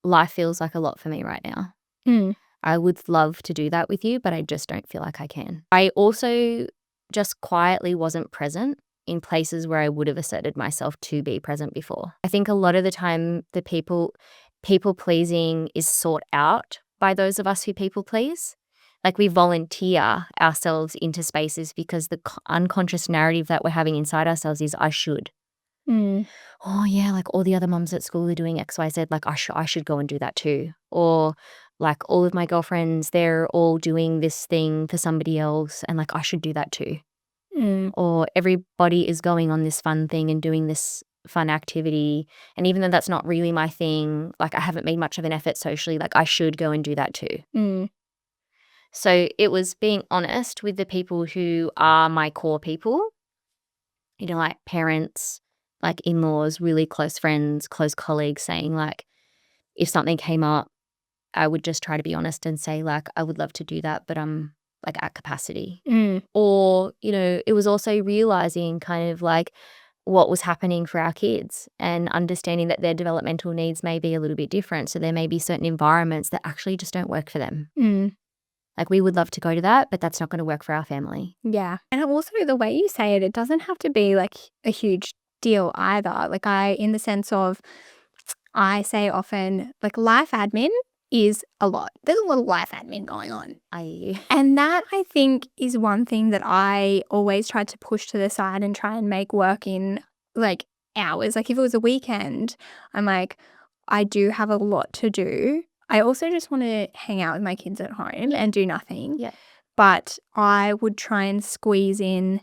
[SPEAKER 2] life feels like a lot for me right now. I would love to do that with you, but I just don't feel like I can. I also just quietly wasn't present in places where I would have asserted myself to be present before. I think a lot of the time the people pleasing is sought out by those of us who people please. Like, we volunteer ourselves into spaces because the unconscious narrative that we're having inside ourselves is I should. Oh yeah, like all the other mums at school are doing XYZ, like I should go and do that too. Or like all of my girlfriends, they're all doing this thing for somebody else and like I should do that too. Or everybody is going on this fun thing and doing this fun activity. And even though that's not really my thing, like I haven't made much of an effort socially, like I should go and do that too. So it was being honest with the people who are my core people, you know, like parents, like in-laws, really close friends, close colleagues, saying like, if something came up, I would just try to be honest and say like, I would love to do that, but I'm like at capacity. Or, you know, it was also realizing kind of like what was happening for our kids and understanding that their developmental needs may be a little bit different. So there may be certain environments that actually just don't work for them. Like, we would love to go to that, but that's not going to work for our family.
[SPEAKER 1] Yeah. And also the way you say it, it doesn't have to be like a huge deal either. Like in the sense of, I say often, like life admin is a lot. There's a lot of life admin going on. And that, I think, is one thing that I always tried to push to the side and try and make work in like hours. Like if it was a weekend, I'm like, I do have a lot to do. I also just want to hang out with my kids at home and do nothing. But I would try and squeeze in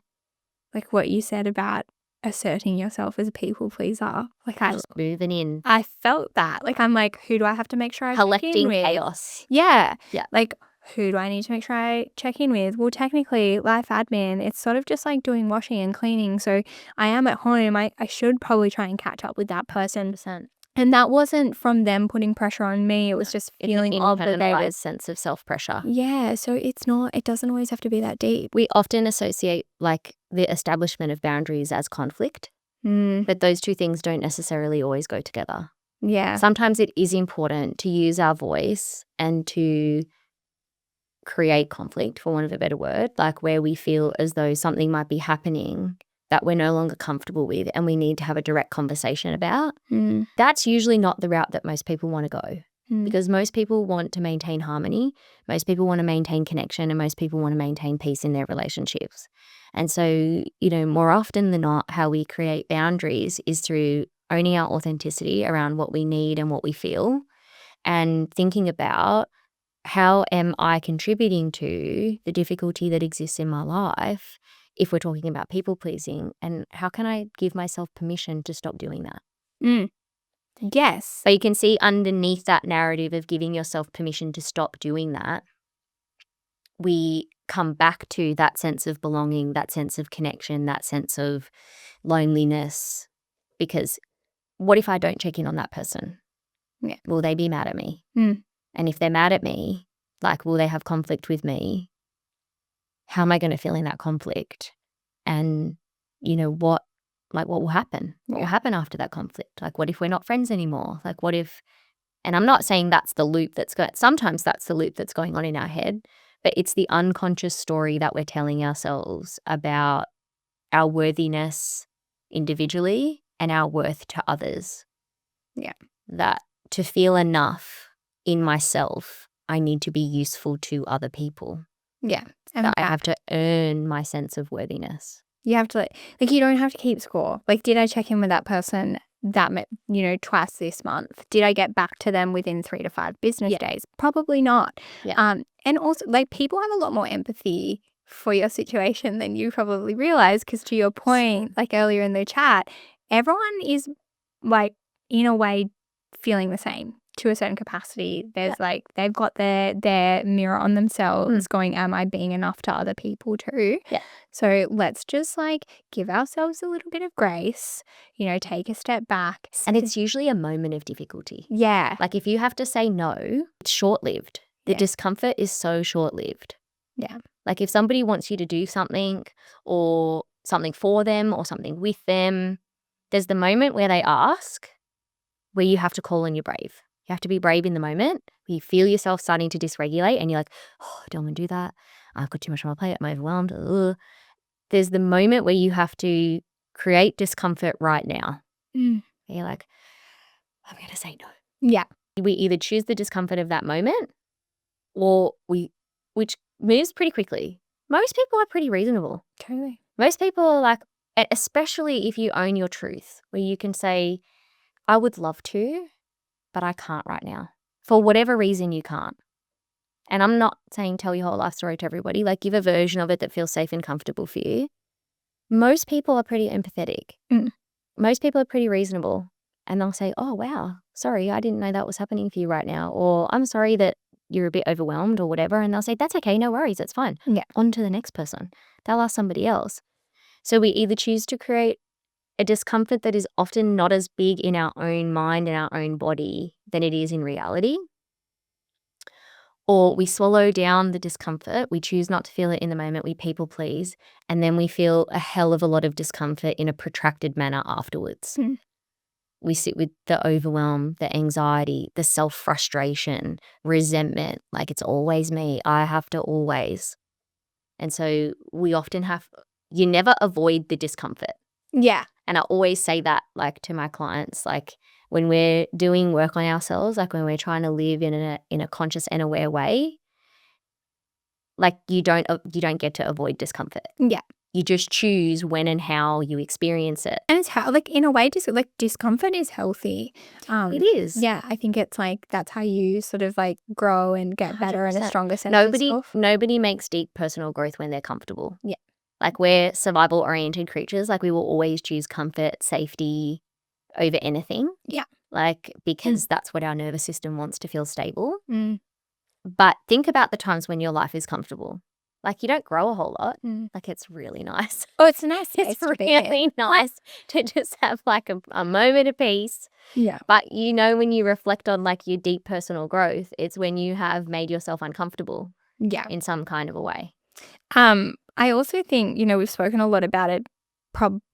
[SPEAKER 1] like what you said about asserting yourself as a people pleaser. Like
[SPEAKER 2] just moving in.
[SPEAKER 1] I felt that. Like I'm like, who do I have to make sure I check
[SPEAKER 2] Collecting
[SPEAKER 1] in with?
[SPEAKER 2] chaos.
[SPEAKER 1] Yeah. Like, who do I need to make sure I check in with? Well, technically, life admin, it's sort of just like doing washing and cleaning. So I am at home. I should probably try and catch up with that person.
[SPEAKER 2] 100%.
[SPEAKER 1] And that wasn't from them putting pressure on me. It was just feeling of that they were.
[SPEAKER 2] Sense of self-pressure.
[SPEAKER 1] Yeah. So it doesn't always have to be that deep.
[SPEAKER 2] We often associate like the establishment of boundaries as conflict. But those two things don't necessarily always go together.
[SPEAKER 1] Yeah.
[SPEAKER 2] Sometimes it is important to use our voice and to create conflict, for want of a better word, like where we feel as though something might be happening that we're no longer comfortable with and we need to have a direct conversation about. That's usually not the route that most people want to go, because most people want to maintain harmony, most people want to maintain connection, and most people want to maintain peace in their relationships. And so, more often than not, how we create boundaries is through owning our authenticity around what we need and what we feel, and thinking about, how am I contributing to the difficulty that exists in my life if we're talking about people pleasing, and how can I give myself permission to stop doing that?
[SPEAKER 1] Yes.
[SPEAKER 2] So you can see underneath that narrative of giving yourself permission to stop doing that, we come back to that sense of belonging, that sense of connection, that sense of loneliness. Because what if I don't check in on that person?
[SPEAKER 1] Yeah.
[SPEAKER 2] Will they be mad at me? And if they're mad at me, like, will they have conflict with me? How am I going to feel in that conflict? And, what will happen? What will happen after that conflict? Like, what if we're not friends anymore? Like, what if, and I'm not saying that's the loop sometimes that's the loop that's going on in our head, but it's the unconscious story that we're telling ourselves about our worthiness individually and our worth to others.
[SPEAKER 1] Yeah.
[SPEAKER 2] That to feel enough in myself, I need to be useful to other people.
[SPEAKER 1] Yeah.
[SPEAKER 2] And I have to earn my sense of worthiness.
[SPEAKER 1] You have to, you don't have to keep score. Like, did I check in with that person twice this month? Did I get back to them within 3 to 5 business days? Probably not.
[SPEAKER 2] Yeah.
[SPEAKER 1] And also, people have a lot more empathy for your situation than you probably realize, because to your point, earlier in the chat, everyone is, in a way, feeling the same to a certain capacity. There's they've got their mirror on themselves going, am I being enough to other people too?
[SPEAKER 2] Yeah.
[SPEAKER 1] So let's just give ourselves a little bit of grace, take a step back.
[SPEAKER 2] And it's usually a moment of difficulty.
[SPEAKER 1] Yeah.
[SPEAKER 2] If you have to say no, it's short-lived. The discomfort is so short-lived.
[SPEAKER 1] Yeah.
[SPEAKER 2] If somebody wants you to do something, or something for them, or something with them, there's the moment where they ask, where you have to call on your brave. You have to be brave in the moment. You feel yourself starting to dysregulate and you're like, oh, I don't want to do that. I've got too much on my plate. I'm overwhelmed. Ugh. There's the moment where you have to create discomfort right now. You're like, I'm going to say no.
[SPEAKER 1] Yeah.
[SPEAKER 2] We either choose the discomfort of that moment, or which moves pretty quickly. Most people are pretty reasonable.
[SPEAKER 1] Totally.
[SPEAKER 2] Most people are especially if you own your truth, where you can say, I would love to, but I can't right now. For whatever reason, you can't. And I'm not saying tell your whole life story to everybody. Give a version of it that feels safe and comfortable for you. Most people are pretty empathetic. Most people are pretty reasonable. And they'll say, oh, wow, sorry, I didn't know that was happening for you right now. Or I'm sorry that you're a bit overwhelmed or whatever. And they'll say, that's okay, no worries, it's fine.
[SPEAKER 1] Yeah.
[SPEAKER 2] On to the next person. They'll ask somebody else. So we either choose to create a discomfort that is often not as big in our own mind and our own body than it is in reality, or we swallow down the discomfort, we choose not to feel it in the moment, we people please, and then we feel a hell of a lot of discomfort in a protracted manner afterwards. We sit with the overwhelm, the anxiety, the self-frustration, resentment, it's always me, I have to always. And so we often you never avoid the discomfort.
[SPEAKER 1] Yeah.
[SPEAKER 2] And I always say that to my clients, when we're doing work on ourselves, when we're trying to live in a conscious and aware way, you don't get to avoid discomfort.
[SPEAKER 1] Yeah.
[SPEAKER 2] You just choose when and how you experience it.
[SPEAKER 1] And it's how, in a way, discomfort is healthy.
[SPEAKER 2] It is.
[SPEAKER 1] Yeah, I think it's that's how you sort of grow and get better and a stronger sense of self.
[SPEAKER 2] Nobody makes deep personal growth when they're comfortable.
[SPEAKER 1] Yeah.
[SPEAKER 2] We're survival-oriented creatures. We will always choose comfort, safety over anything.
[SPEAKER 1] Yeah.
[SPEAKER 2] Because that's what our nervous system wants, to feel stable. But think about the times when your life is comfortable. You don't grow a whole lot. It's really nice.
[SPEAKER 1] Oh, it's a nice space
[SPEAKER 2] It's
[SPEAKER 1] to be
[SPEAKER 2] really
[SPEAKER 1] in.
[SPEAKER 2] nice to just have a moment of peace.
[SPEAKER 1] Yeah.
[SPEAKER 2] But when you reflect on your deep personal growth, it's when you have made yourself uncomfortable.
[SPEAKER 1] Yeah.
[SPEAKER 2] In some kind of a way.
[SPEAKER 1] I also think, we've spoken a lot about it,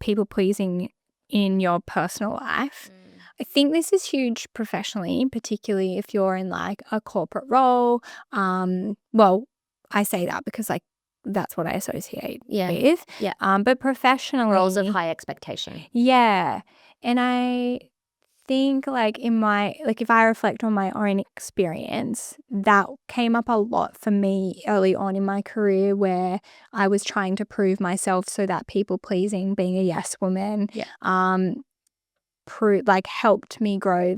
[SPEAKER 1] people pleasing in your personal life. I think this is huge professionally, particularly if you're in like a corporate role. Well, I say that because like that's what I associate with.
[SPEAKER 2] Yeah.
[SPEAKER 1] But professionally,
[SPEAKER 2] Roles of high expectation.
[SPEAKER 1] yeah. And I think like if I reflect on my own experience, that came up a lot for me early on in my career where I was trying to prove myself so that people pleasing, being a yes woman, helped me grow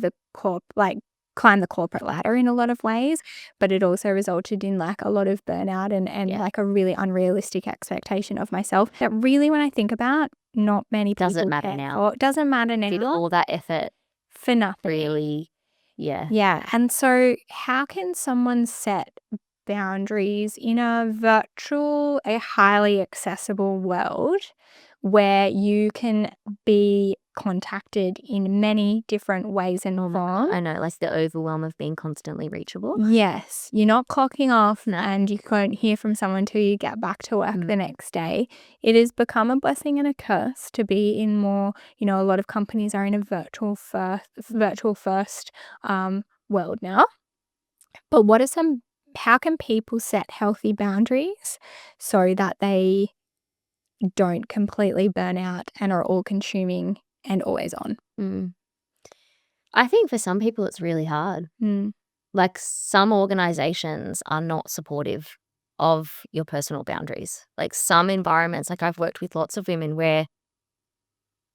[SPEAKER 1] climb the corporate ladder in a lot of ways, but it also resulted in like a lot of burnout and like a really unrealistic expectation of myself that really, when I think about, not many people
[SPEAKER 2] Doesn't matter
[SPEAKER 1] care
[SPEAKER 2] now.
[SPEAKER 1] for. Doesn't matter now.
[SPEAKER 2] Did all that effort
[SPEAKER 1] for nothing.
[SPEAKER 2] really,
[SPEAKER 1] Yeah. And so how can someone set boundaries in a highly accessible world where you can be contacted in many different ways and forms?
[SPEAKER 2] I know, like the overwhelm of being constantly reachable.
[SPEAKER 1] Yes, you're not clocking off
[SPEAKER 2] No.
[SPEAKER 1] and you can't hear from someone till you get back to work the next day. It has become a blessing and a curse to be in more, a lot of companies are in a virtual first world now. But how can people set healthy boundaries so that they don't completely burn out and are all consuming and always on?
[SPEAKER 2] I think for some people it's really hard.
[SPEAKER 1] Mm.
[SPEAKER 2] Like some organizations are not supportive of your personal boundaries. Like some environments, like I've worked with lots of women where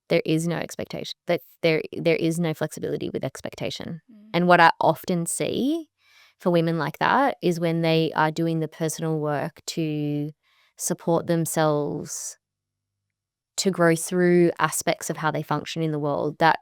[SPEAKER 2] there is no expectation, that there is no flexibility with expectation. And what I often see for women like that is when they are doing the personal work to support themselves to grow through aspects of how they function in the world that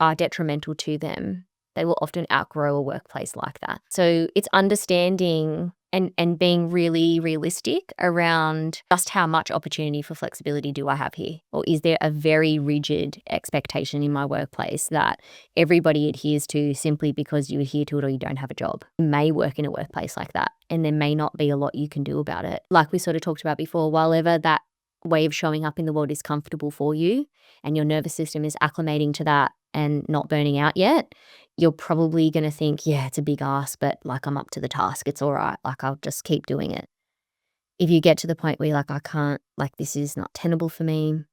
[SPEAKER 2] are detrimental to them, they will often outgrow a workplace like that. So it's understanding and being really realistic around just how much opportunity for flexibility do I have here? Or is there a very rigid expectation in my workplace that everybody adheres to simply because you adhere to it or you don't have a job? You may work in a workplace like that and there may not be a lot you can do about it. Like we sort of talked about before, while ever that way of showing up in the world is comfortable for you and your nervous system is acclimating to that and not burning out yet, you're probably going to think, yeah, it's a big ask, but like I'm up to the task. It's all right. Like I'll just keep doing it. If you get to the point where you're like, I can't, like this is not tenable for me,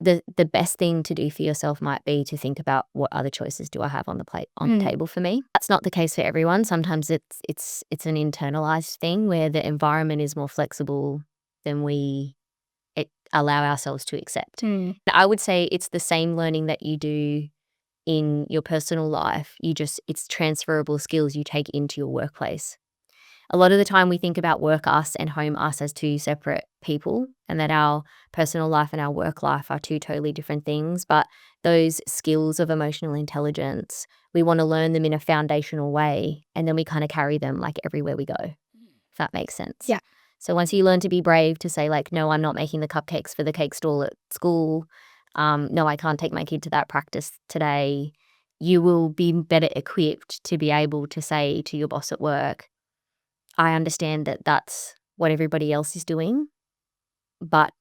[SPEAKER 2] the best thing to do for yourself might be to think about what other choices do I have on the plate, on the table for me. That's not the case for everyone. Sometimes it's an internalized thing where the environment is more flexible than we allow ourselves to accept. I would say it's the same learning that you do in your personal life. It's transferable skills you take into your workplace. A lot of the time we think about work us and home us as two separate people and that our personal life and our work life are two totally different things. But those skills of emotional intelligence, we want to learn them in a foundational way and then we kind of carry them like everywhere we go, if that makes sense.
[SPEAKER 1] Yeah.
[SPEAKER 2] So once you learn to be brave to say like, no, I'm not making the cupcakes for the cake stall at school. No, I can't take my kid to that practice today. You will be better equipped to be able to say to your boss at work, I understand that that's what everybody else is doing, but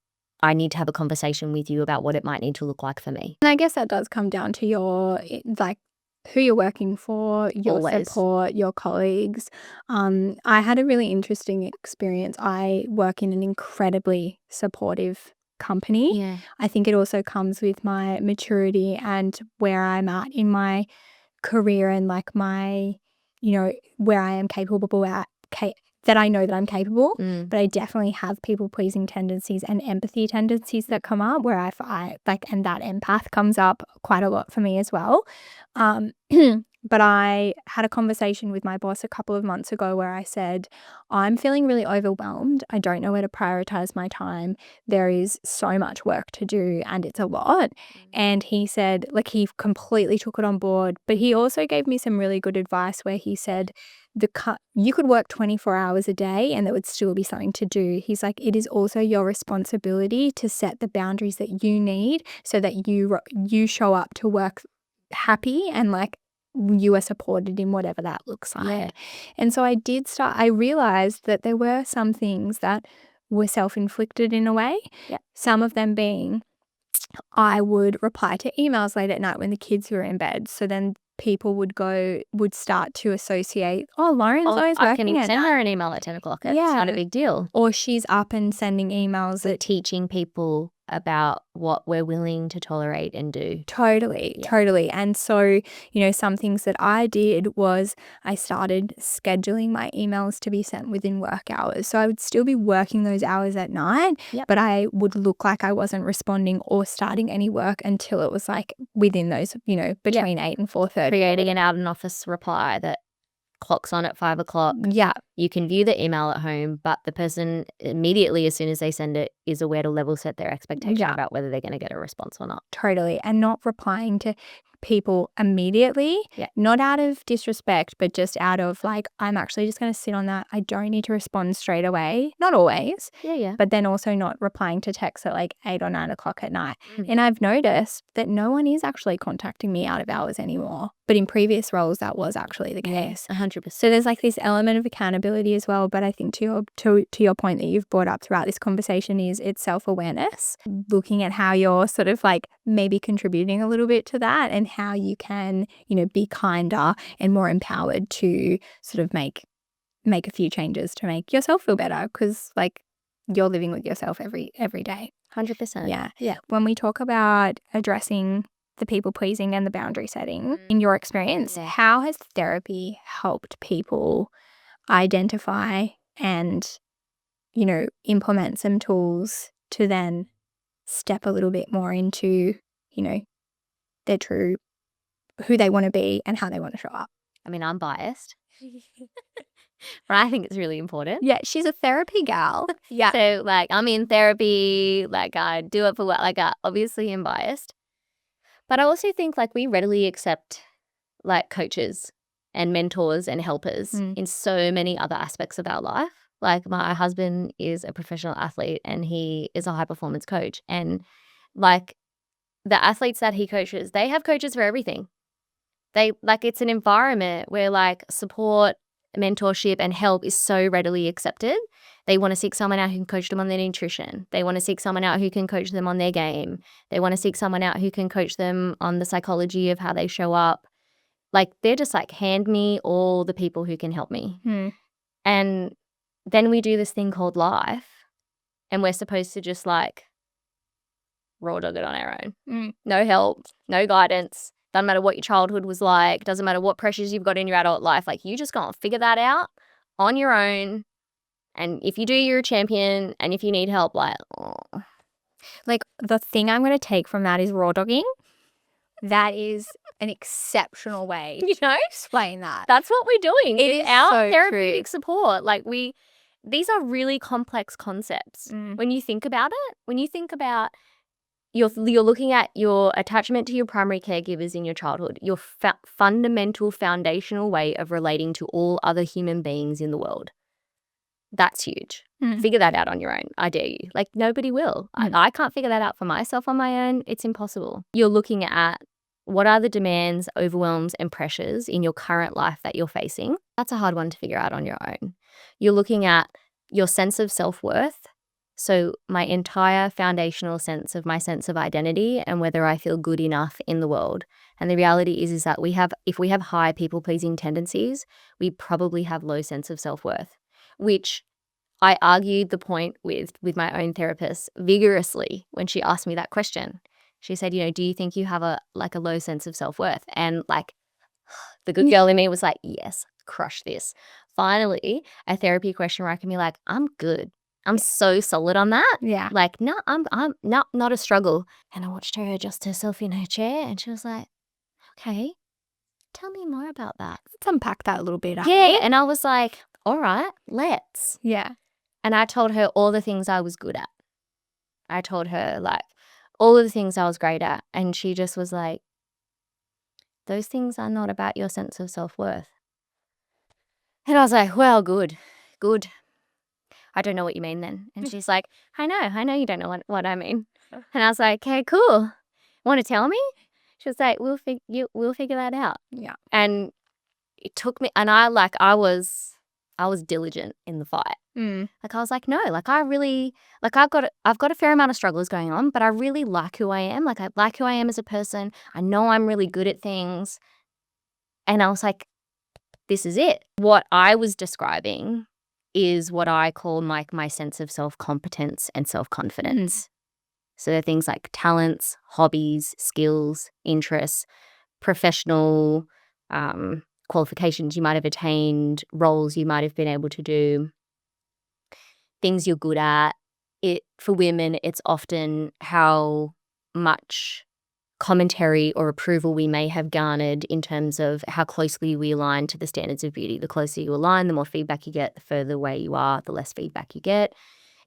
[SPEAKER 2] I need to have a conversation with you about what it might need to look like for me.
[SPEAKER 1] And I guess that does come down to who you're working for, your
[SPEAKER 2] Always.
[SPEAKER 1] support, your colleagues. I had a really interesting experience. I work in an incredibly supportive company.
[SPEAKER 2] Yeah.
[SPEAKER 1] I think it also comes with my maturity and where I'm at in my career and like my, where I am capable at, that I know that I'm capable, but I definitely have people pleasing tendencies and empathy tendencies that come up where and that empath comes up quite a lot for me as well. But I had a conversation with my boss a couple of months ago where I said, I'm feeling really overwhelmed. I don't know where to prioritize my time. There is so much work to do and it's a lot. And he said, like, he completely took it on board, but he also gave me some really good advice where he said, you could work 24 hours a day and there would still be something to do. He's like, it is also your responsibility to set the boundaries that you need so that you show up to work happy and like you are supported in whatever that looks like.
[SPEAKER 2] Yeah.
[SPEAKER 1] And so I realized that there were some things that were self-inflicted in a way.
[SPEAKER 2] Yeah.
[SPEAKER 1] Some of them being I would reply to emails late at night when the kids were in bed. So then people would start to associate, oh, Lauren's
[SPEAKER 2] Oh,
[SPEAKER 1] always
[SPEAKER 2] I can
[SPEAKER 1] working at
[SPEAKER 2] send
[SPEAKER 1] night.
[SPEAKER 2] her an email at 10 o'clock. It's not a
[SPEAKER 1] Yeah.
[SPEAKER 2] big deal.
[SPEAKER 1] Or she's up and sending emails that
[SPEAKER 2] Teaching people about what we're willing to tolerate and do.
[SPEAKER 1] Totally. And so, some things that I did was I started scheduling my emails to be sent within work hours. So I would still be working those hours at night, but I would look like I wasn't responding or starting any work until it was like within those, between 8 and 4:30.
[SPEAKER 2] Creating an out of office reply that clocks on at 5 o'clock.
[SPEAKER 1] Yeah.
[SPEAKER 2] You can view the email at home, but the person immediately, as soon as they send it, is aware to level set their expectation about whether they're going to get a response or not.
[SPEAKER 1] Totally. And not replying to people immediately, not out of disrespect, but just out of like, I'm actually just going to sit on that. I don't need to respond straight away. Not always. But then also not replying to texts at like 8 or 9 o'clock at night. And I've noticed that no one is actually contacting me out of hours anymore. But in previous roles, that was actually the case.
[SPEAKER 2] 100%.
[SPEAKER 1] So there's like this element of accountability as well. But I think to your point that you've brought up throughout this conversation is it's self-awareness, looking at how you're sort of like maybe contributing a little bit to that and how you can, be kinder and more empowered to sort of make a few changes to make yourself feel better, because like you're living with yourself every day.
[SPEAKER 2] 100%.
[SPEAKER 1] Yeah. When we talk about addressing the people pleasing and the boundary setting, in your experience, how has therapy helped people identify and, implement some tools to then step a little bit more into, their true, who they want to be and how they want to show up?
[SPEAKER 2] I mean, I'm biased. But I think it's really important.
[SPEAKER 1] Yeah, she's a therapy gal. Yeah.
[SPEAKER 2] So, like, I'm in therapy, like, I do it for what, like, obviously I'm biased. But I also think, like, we readily accept, like, coaches and mentors and helpers in so many other aspects of our life. Like, my husband is a professional athlete and he is a high-performance coach. And, like, the athletes that he coaches, they have coaches for everything. It's an environment where, like, support, mentorship and help is so readily accepted. They want to seek someone out who can coach them on their nutrition. They want to seek someone out who can coach them on their game. They want to seek someone out who can coach them on the psychology of how they show up. Like, they're just like, hand me all the people who can help me. And then we do this thing called life, and we're supposed to just like raw dog it on our own. No help, no guidance. Doesn't matter what your childhood was like. Doesn't matter what pressures you've got in your adult life. Like, you just go and figure that out on your own. And if you do, you're a champion. And if you need help, like
[SPEAKER 1] the thing I'm going to take from that is raw dogging. That is an exceptional way to explain that.
[SPEAKER 2] That's what we're doing.
[SPEAKER 1] It is
[SPEAKER 2] our
[SPEAKER 1] so
[SPEAKER 2] therapeutic support. Like, these are really complex concepts. When you think about it, you're looking at your attachment to your primary caregivers in your childhood, your fundamental foundational way of relating to all other human beings in the world. That's huge. Figure that out on your own. I dare you. Like, nobody will. I can't figure that out for myself on my own. It's impossible. You're looking at what are the demands, overwhelms, and pressures in your current life that you're facing. That's a hard one to figure out on your own. You're looking at your sense of self-worth. So my entire foundational sense of identity and whether I feel good enough in the world. And the reality is that if we have high people-pleasing tendencies, we probably have low sense of self-worth, which I argued the point with my own therapist vigorously when she asked me that question. She said, do you think you have a low sense of self-worth? And like, the good girl in me was like, yes, crush this. Finally, a therapy question where I can be like, I'm good. I'm so solid on that.
[SPEAKER 1] Yeah.
[SPEAKER 2] Like, no, I'm not a struggle. And I watched her adjust herself in her chair and she was like, okay, tell me more about that.
[SPEAKER 1] Let's unpack that a little bit.
[SPEAKER 2] Yeah. And I was like, all right, let's.
[SPEAKER 1] Yeah.
[SPEAKER 2] And I told her all the things I was good at. I told her like all of the things I was great at. And she just was like, those things are not about your sense of self-worth. And I was like, well, good. I don't know what you mean then. And she's like, I know you don't know what I mean. And I was like, okay, cool. Want to tell me? She was like, we'll figure that out.
[SPEAKER 1] Yeah.
[SPEAKER 2] And it took me, and I was diligent in the fight. Like I was like, no, like I really, like I've got a fair amount of struggles going on, but I really like who I am. Like I like who I am as a person. I know I'm really good at things. And I was like, this is it. What I was describing is what I call like my sense of self-competence and self-confidence. So they're things like talents, hobbies, skills, interests, professional qualifications you might have attained, roles you might have been able to do, things you're good at. For women, it's often how much commentary or approval we may have garnered in terms of how closely we align to the standards of beauty. The closer you align, the more feedback you get. The further away you are, the less feedback you get.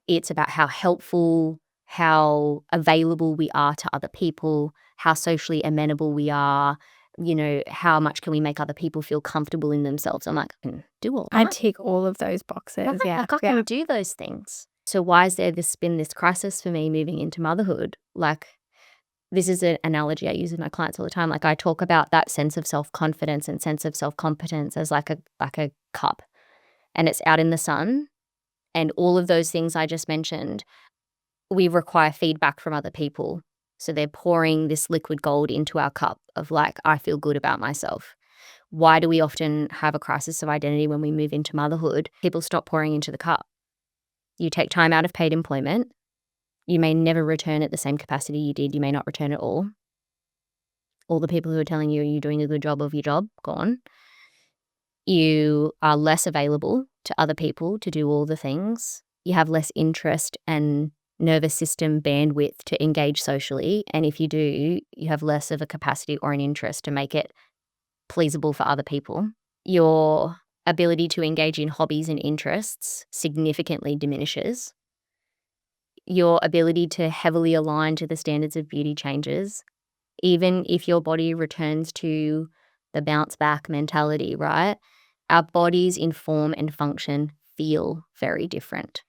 [SPEAKER 2] It's about how helpful, how available we are to other people, how socially amenable we are, how much can we make other people feel comfortable in themselves. I'm like, I can do all
[SPEAKER 1] I
[SPEAKER 2] that.
[SPEAKER 1] tick all of those boxes.
[SPEAKER 2] Right?
[SPEAKER 1] Yeah.
[SPEAKER 2] Like I can do those things. So why is there been this crisis for me moving into motherhood? Like, this is an analogy I use with my clients all the time. Like I talk about that sense of self-confidence and sense of self-competence as like a cup, and it's out in the sun, and all of those things I just mentioned, we require feedback from other people. So they're pouring this liquid gold into our cup of like, I feel good about myself. Why do we often have a crisis of identity when we move into motherhood? People stop pouring into the cup. You take time out of paid employment. You may never return at the same capacity you did. You may not return at all. All the people who are telling you you're doing a good job of your job, gone. You are less available to other people to do all the things. You have less interest and nervous system bandwidth to engage socially. And if you do, you have less of a capacity or an interest to make it pleasable for other people. Your ability to engage in hobbies and interests significantly diminishes. Your ability to heavily align to the standards of beauty changes, even if your body returns to the bounce back mentality, right? Our bodies in form and function feel very different.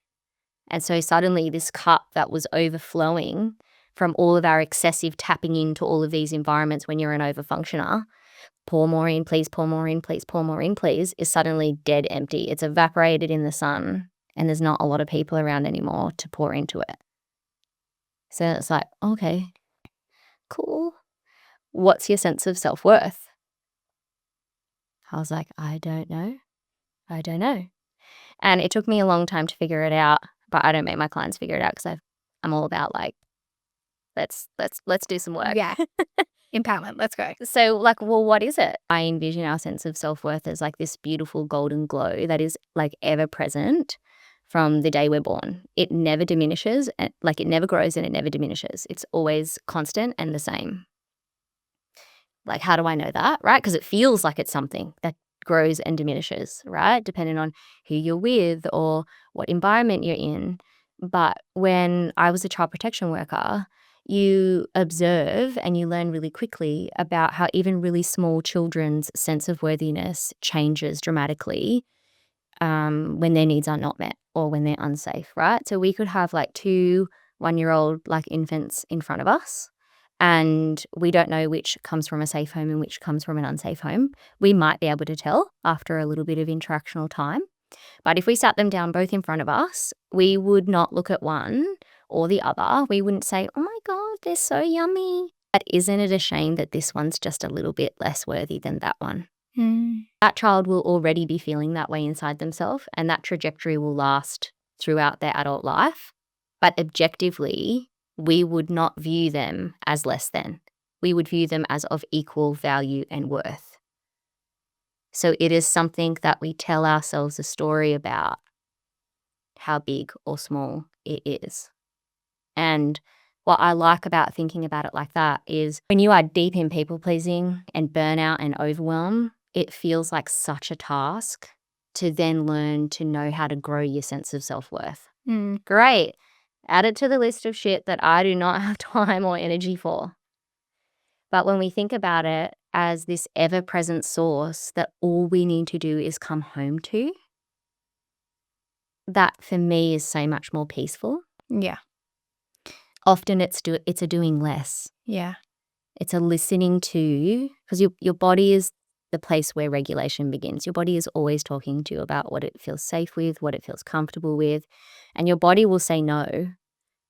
[SPEAKER 2] And so suddenly this cup that was overflowing from all of our excessive tapping into all of these environments when you're an overfunctioner, pour more in, please, pour more in, please, pour more in, please, is suddenly dead empty. It's evaporated in the sun, and there's not a lot of people around anymore to pour into it. So it's like, okay, cool. What's your sense of self-worth? I was like, I don't know. And it took me a long time to figure it out, but I don't make my clients figure it out because I'm all about like, let's do some work.
[SPEAKER 1] Yeah. Empowerment. Let's go.
[SPEAKER 2] So like, well, what is it? I envision our sense of self-worth as like this beautiful golden glow that is like ever present from the day we're born. It never diminishes, and like it never grows and it never diminishes. It's always constant and the same. Like, how do I know that, right? Because it feels like it's something that grows and diminishes, right? Depending on who you're with or what environment you're in. But when I was a child protection worker, you observe and you learn really quickly about how even really small children's sense of worthiness changes dramatically when their needs are not met or when they're unsafe, right? So we could have like 2 one-year-old like infants in front of us, and we don't know which comes from a safe home and which comes from an unsafe home. We might be able to tell after a little bit of interactional time. But if we sat them down both in front of us, we would not look at one or the other. We wouldn't say, oh my God, they're so yummy. But isn't it a shame that this one's just a little bit less worthy than that one? That child will already be feeling that way inside themselves, and that trajectory will last throughout their adult life. But objectively, we would not view them as less than. We would view them as of equal value and worth. So it is something that we tell ourselves a story about how big or small it is. And what I like about thinking about it like that is when you are deep in people pleasing and burnout and overwhelm, it feels like such a task to then learn to know how to grow your sense of self-worth. Great. Add it to the list of shit that I do not have time or energy for. But when we think about it as this ever-present source that all we need to do is come home to, that for me is so much more peaceful.
[SPEAKER 1] Yeah.
[SPEAKER 2] Often it's a doing less.
[SPEAKER 1] Yeah.
[SPEAKER 2] It's a listening to, because your body is the place where regulation begins. Your body is always talking to you about what it feels safe with, what it feels comfortable with, and your body will say no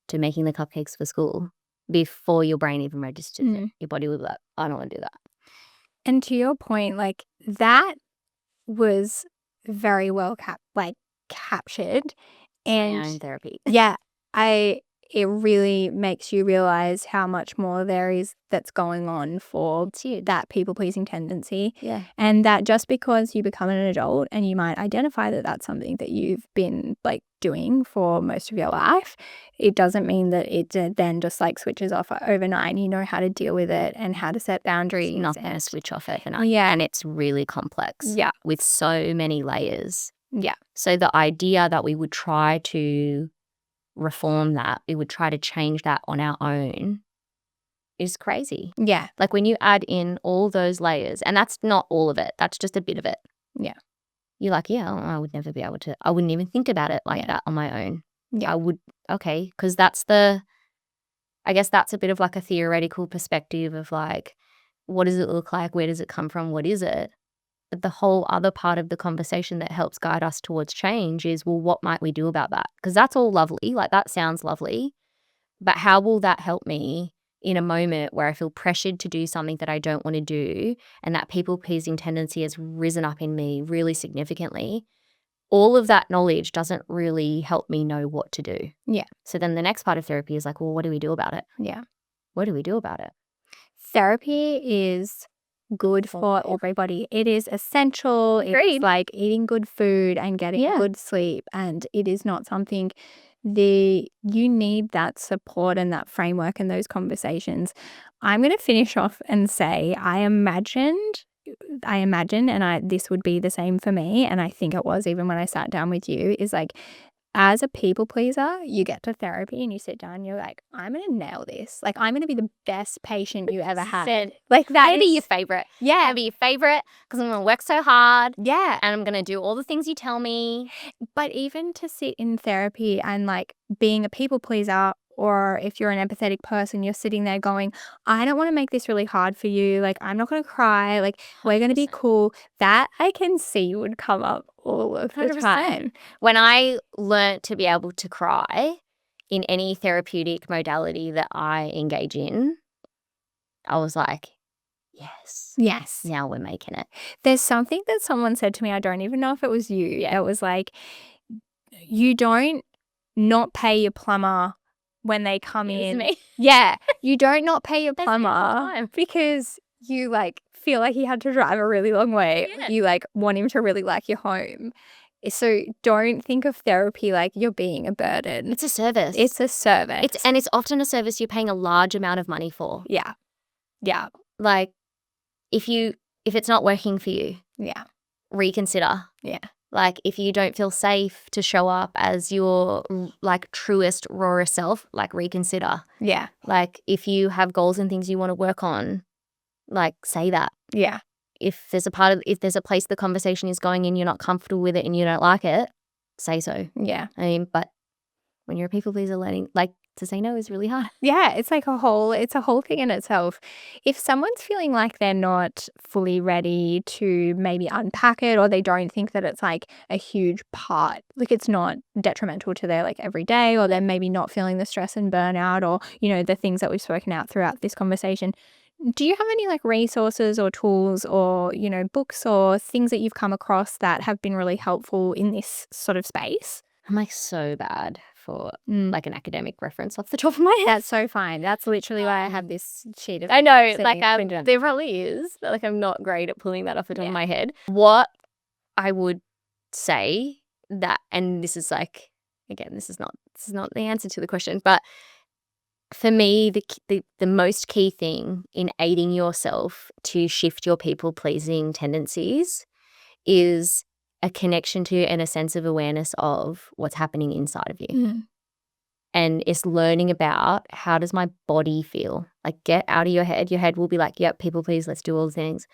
[SPEAKER 2] to making the cupcakes for school before your brain even registers it. Your body will be like, I don't want to do that.
[SPEAKER 1] And to your point, like that was very well captured. And
[SPEAKER 2] My own therapy.
[SPEAKER 1] yeah, it really makes you realize how much more there is that's going on for that people-pleasing tendency.
[SPEAKER 2] Yeah.
[SPEAKER 1] And that just because you become an adult and you might identify that that's something that you've been like doing for most of your life, it doesn't mean that it then just like switches off overnight. You know how to deal with it and how to set boundaries.
[SPEAKER 2] It's not going to switch off overnight.
[SPEAKER 1] Yeah.
[SPEAKER 2] And it's really complex.
[SPEAKER 1] Yeah.
[SPEAKER 2] With so many layers.
[SPEAKER 1] Yeah.
[SPEAKER 2] So the idea that we would try to reform that, we would try to change that on our own is crazy.
[SPEAKER 1] Yeah.
[SPEAKER 2] Like when you add in all those layers, and that's not all of it, that's just a bit of it.
[SPEAKER 1] Yeah.
[SPEAKER 2] You're like, yeah, I would never be able to, I wouldn't even think about it like that on my own.
[SPEAKER 1] Yeah.
[SPEAKER 2] I would, okay, because I guess that's a bit of like a theoretical perspective of like, what does it look like? Where does it come from? What is it? But the whole other part of the conversation that helps guide us towards change is, well, what might we do about that? Because that's all lovely. Like that sounds lovely. But how will that help me in a moment where I feel pressured to do something that I don't want to do and that people-pleasing tendency has risen up in me really significantly? All of that knowledge doesn't really help me know what to do.
[SPEAKER 1] Yeah.
[SPEAKER 2] So then the next part of therapy is like, well, what do we do about it?
[SPEAKER 1] Yeah.
[SPEAKER 2] What do we do about it?
[SPEAKER 1] Therapy is good for everybody. It is essential. It's like eating good food and getting good sleep. And it is not something you need that support and that framework and those conversations. I'm going to finish off and say I imagine, and this would be the same for me, and I think it was even when I sat down with you, is like, as a people pleaser, you get to therapy and you sit down and you're like, I'm going to nail this. Like, I'm going to be the best patient you ever had. Like that
[SPEAKER 2] Maybe your favorite.
[SPEAKER 1] Yeah.
[SPEAKER 2] Maybe your favorite because I'm going to work so hard.
[SPEAKER 1] Yeah.
[SPEAKER 2] And I'm going to do all the things you tell me.
[SPEAKER 1] But even to sit in therapy and like being a people pleaser, or if you're an empathetic person, you're sitting there going, I don't want to make this really hard for you. Like, I'm not going to cry. Like, we're going to be cool. That I can see would come up all of the
[SPEAKER 2] 100%.
[SPEAKER 1] time.
[SPEAKER 2] When I learnt to be able to cry in any therapeutic modality that I engage in, I was like, yes.
[SPEAKER 1] Yes.
[SPEAKER 2] Now we're making it.
[SPEAKER 1] There's something that someone said to me, I don't even know if it was you.
[SPEAKER 2] Yeah.
[SPEAKER 1] It was like, you don't not pay your plumber when they come in.
[SPEAKER 2] Me.
[SPEAKER 1] Yeah. You don't not pay your
[SPEAKER 2] That's me all the
[SPEAKER 1] plumber
[SPEAKER 2] time.
[SPEAKER 1] because you like feel like he had to drive a really long way.
[SPEAKER 2] Yeah.
[SPEAKER 1] You like want him to really like your home. So don't think of therapy like you're being a burden.
[SPEAKER 2] It's a service.
[SPEAKER 1] It's a service.
[SPEAKER 2] It's often a service you're paying a large amount of money for.
[SPEAKER 1] Yeah. Yeah.
[SPEAKER 2] Like if it's not working for you,
[SPEAKER 1] Yeah.
[SPEAKER 2] reconsider.
[SPEAKER 1] Yeah.
[SPEAKER 2] Like if you don't feel safe to show up as your like truest, rawest self, like reconsider.
[SPEAKER 1] Yeah.
[SPEAKER 2] Like if you have goals and things you want to work on, like say that.
[SPEAKER 1] Yeah.
[SPEAKER 2] If there's a place the conversation is going in, you're not comfortable with it and you don't like it, say so.
[SPEAKER 1] Yeah.
[SPEAKER 2] I mean, but when you're a people pleaser, learning like to say no is really hard.
[SPEAKER 1] Yeah, it's like it's a whole thing in itself. If someone's feeling like they're not fully ready to maybe unpack it, or they don't think that it's like a huge part, like it's not detrimental to their like everyday, or they're maybe not feeling the stress and burnout, or, you know, the things that we've spoken out throughout this conversation. Do you have any like resources or tools or, you know, books or things that you've come across that have been really helpful in this sort of space?
[SPEAKER 2] I'm like so bad for like an academic reference off the top of my head.
[SPEAKER 1] That's so fine. That's literally why I have this sheet of.
[SPEAKER 2] I know,
[SPEAKER 1] sitting
[SPEAKER 2] like
[SPEAKER 1] printed on.
[SPEAKER 2] there probably is. But, like I'm not great at pulling that off the top of my head. What I would say that, and this is like, again, this is not the answer to the question, but for me, the most key thing in aiding yourself to shift your people-pleasing tendencies is a connection to and a sense of awareness of what's happening inside of you.
[SPEAKER 1] Mm.
[SPEAKER 2] And it's learning about how does my body feel? Like get out of your head. Your head will be like, yep, people please, let's do all the things.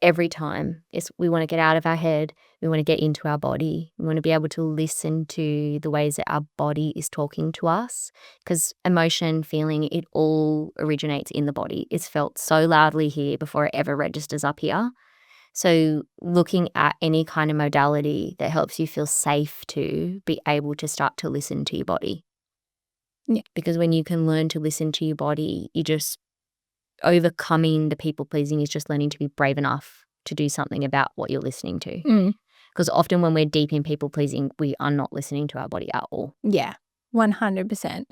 [SPEAKER 2] Every time we want to get out of our head. We want to get into our body. We want to be able to listen to the ways that our body is talking to us, because emotion, feeling, it all originates in the body. It's felt so loudly here before it ever registers up here. So looking at any kind of modality that helps you feel safe to be able to start to listen to your body.
[SPEAKER 1] Yeah.
[SPEAKER 2] Because when you can learn to listen to your body, you just overcoming the people pleasing is just learning to be brave enough to do something about what you're listening to. Because often when we're deep in people pleasing, we are not listening to our body at all.
[SPEAKER 1] Yeah, 100%.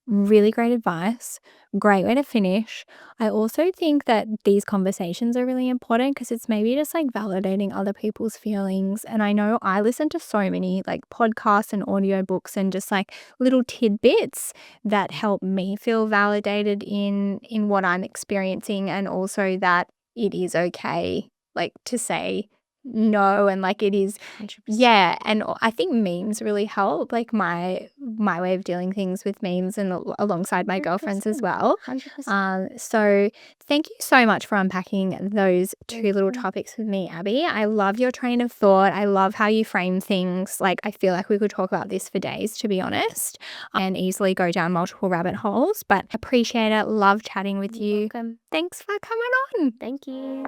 [SPEAKER 1] Really great advice. Great way to finish. I also think that these conversations are really important because it's maybe just like validating other people's feelings. And I know I listen to so many like podcasts and audiobooks and just like little tidbits that help me feel validated in what I'm experiencing, and also that it is okay like to say no, and like it is
[SPEAKER 2] 100%.
[SPEAKER 1] yeah. And I think memes really help, like my way of dealing things with memes, and alongside my girlfriend's as well.
[SPEAKER 2] 100%.
[SPEAKER 1] So thank you so much for unpacking those two
[SPEAKER 2] You're
[SPEAKER 1] little
[SPEAKER 2] welcome.
[SPEAKER 1] topics with me, Abby. I love your train of thought. I love how you frame things. Like, I feel like we could talk about this for days, to be honest, and easily go down multiple rabbit holes, but appreciate it. Love chatting with
[SPEAKER 2] You're
[SPEAKER 1] you.
[SPEAKER 2] welcome.
[SPEAKER 1] Thanks for coming on.
[SPEAKER 2] Thank you.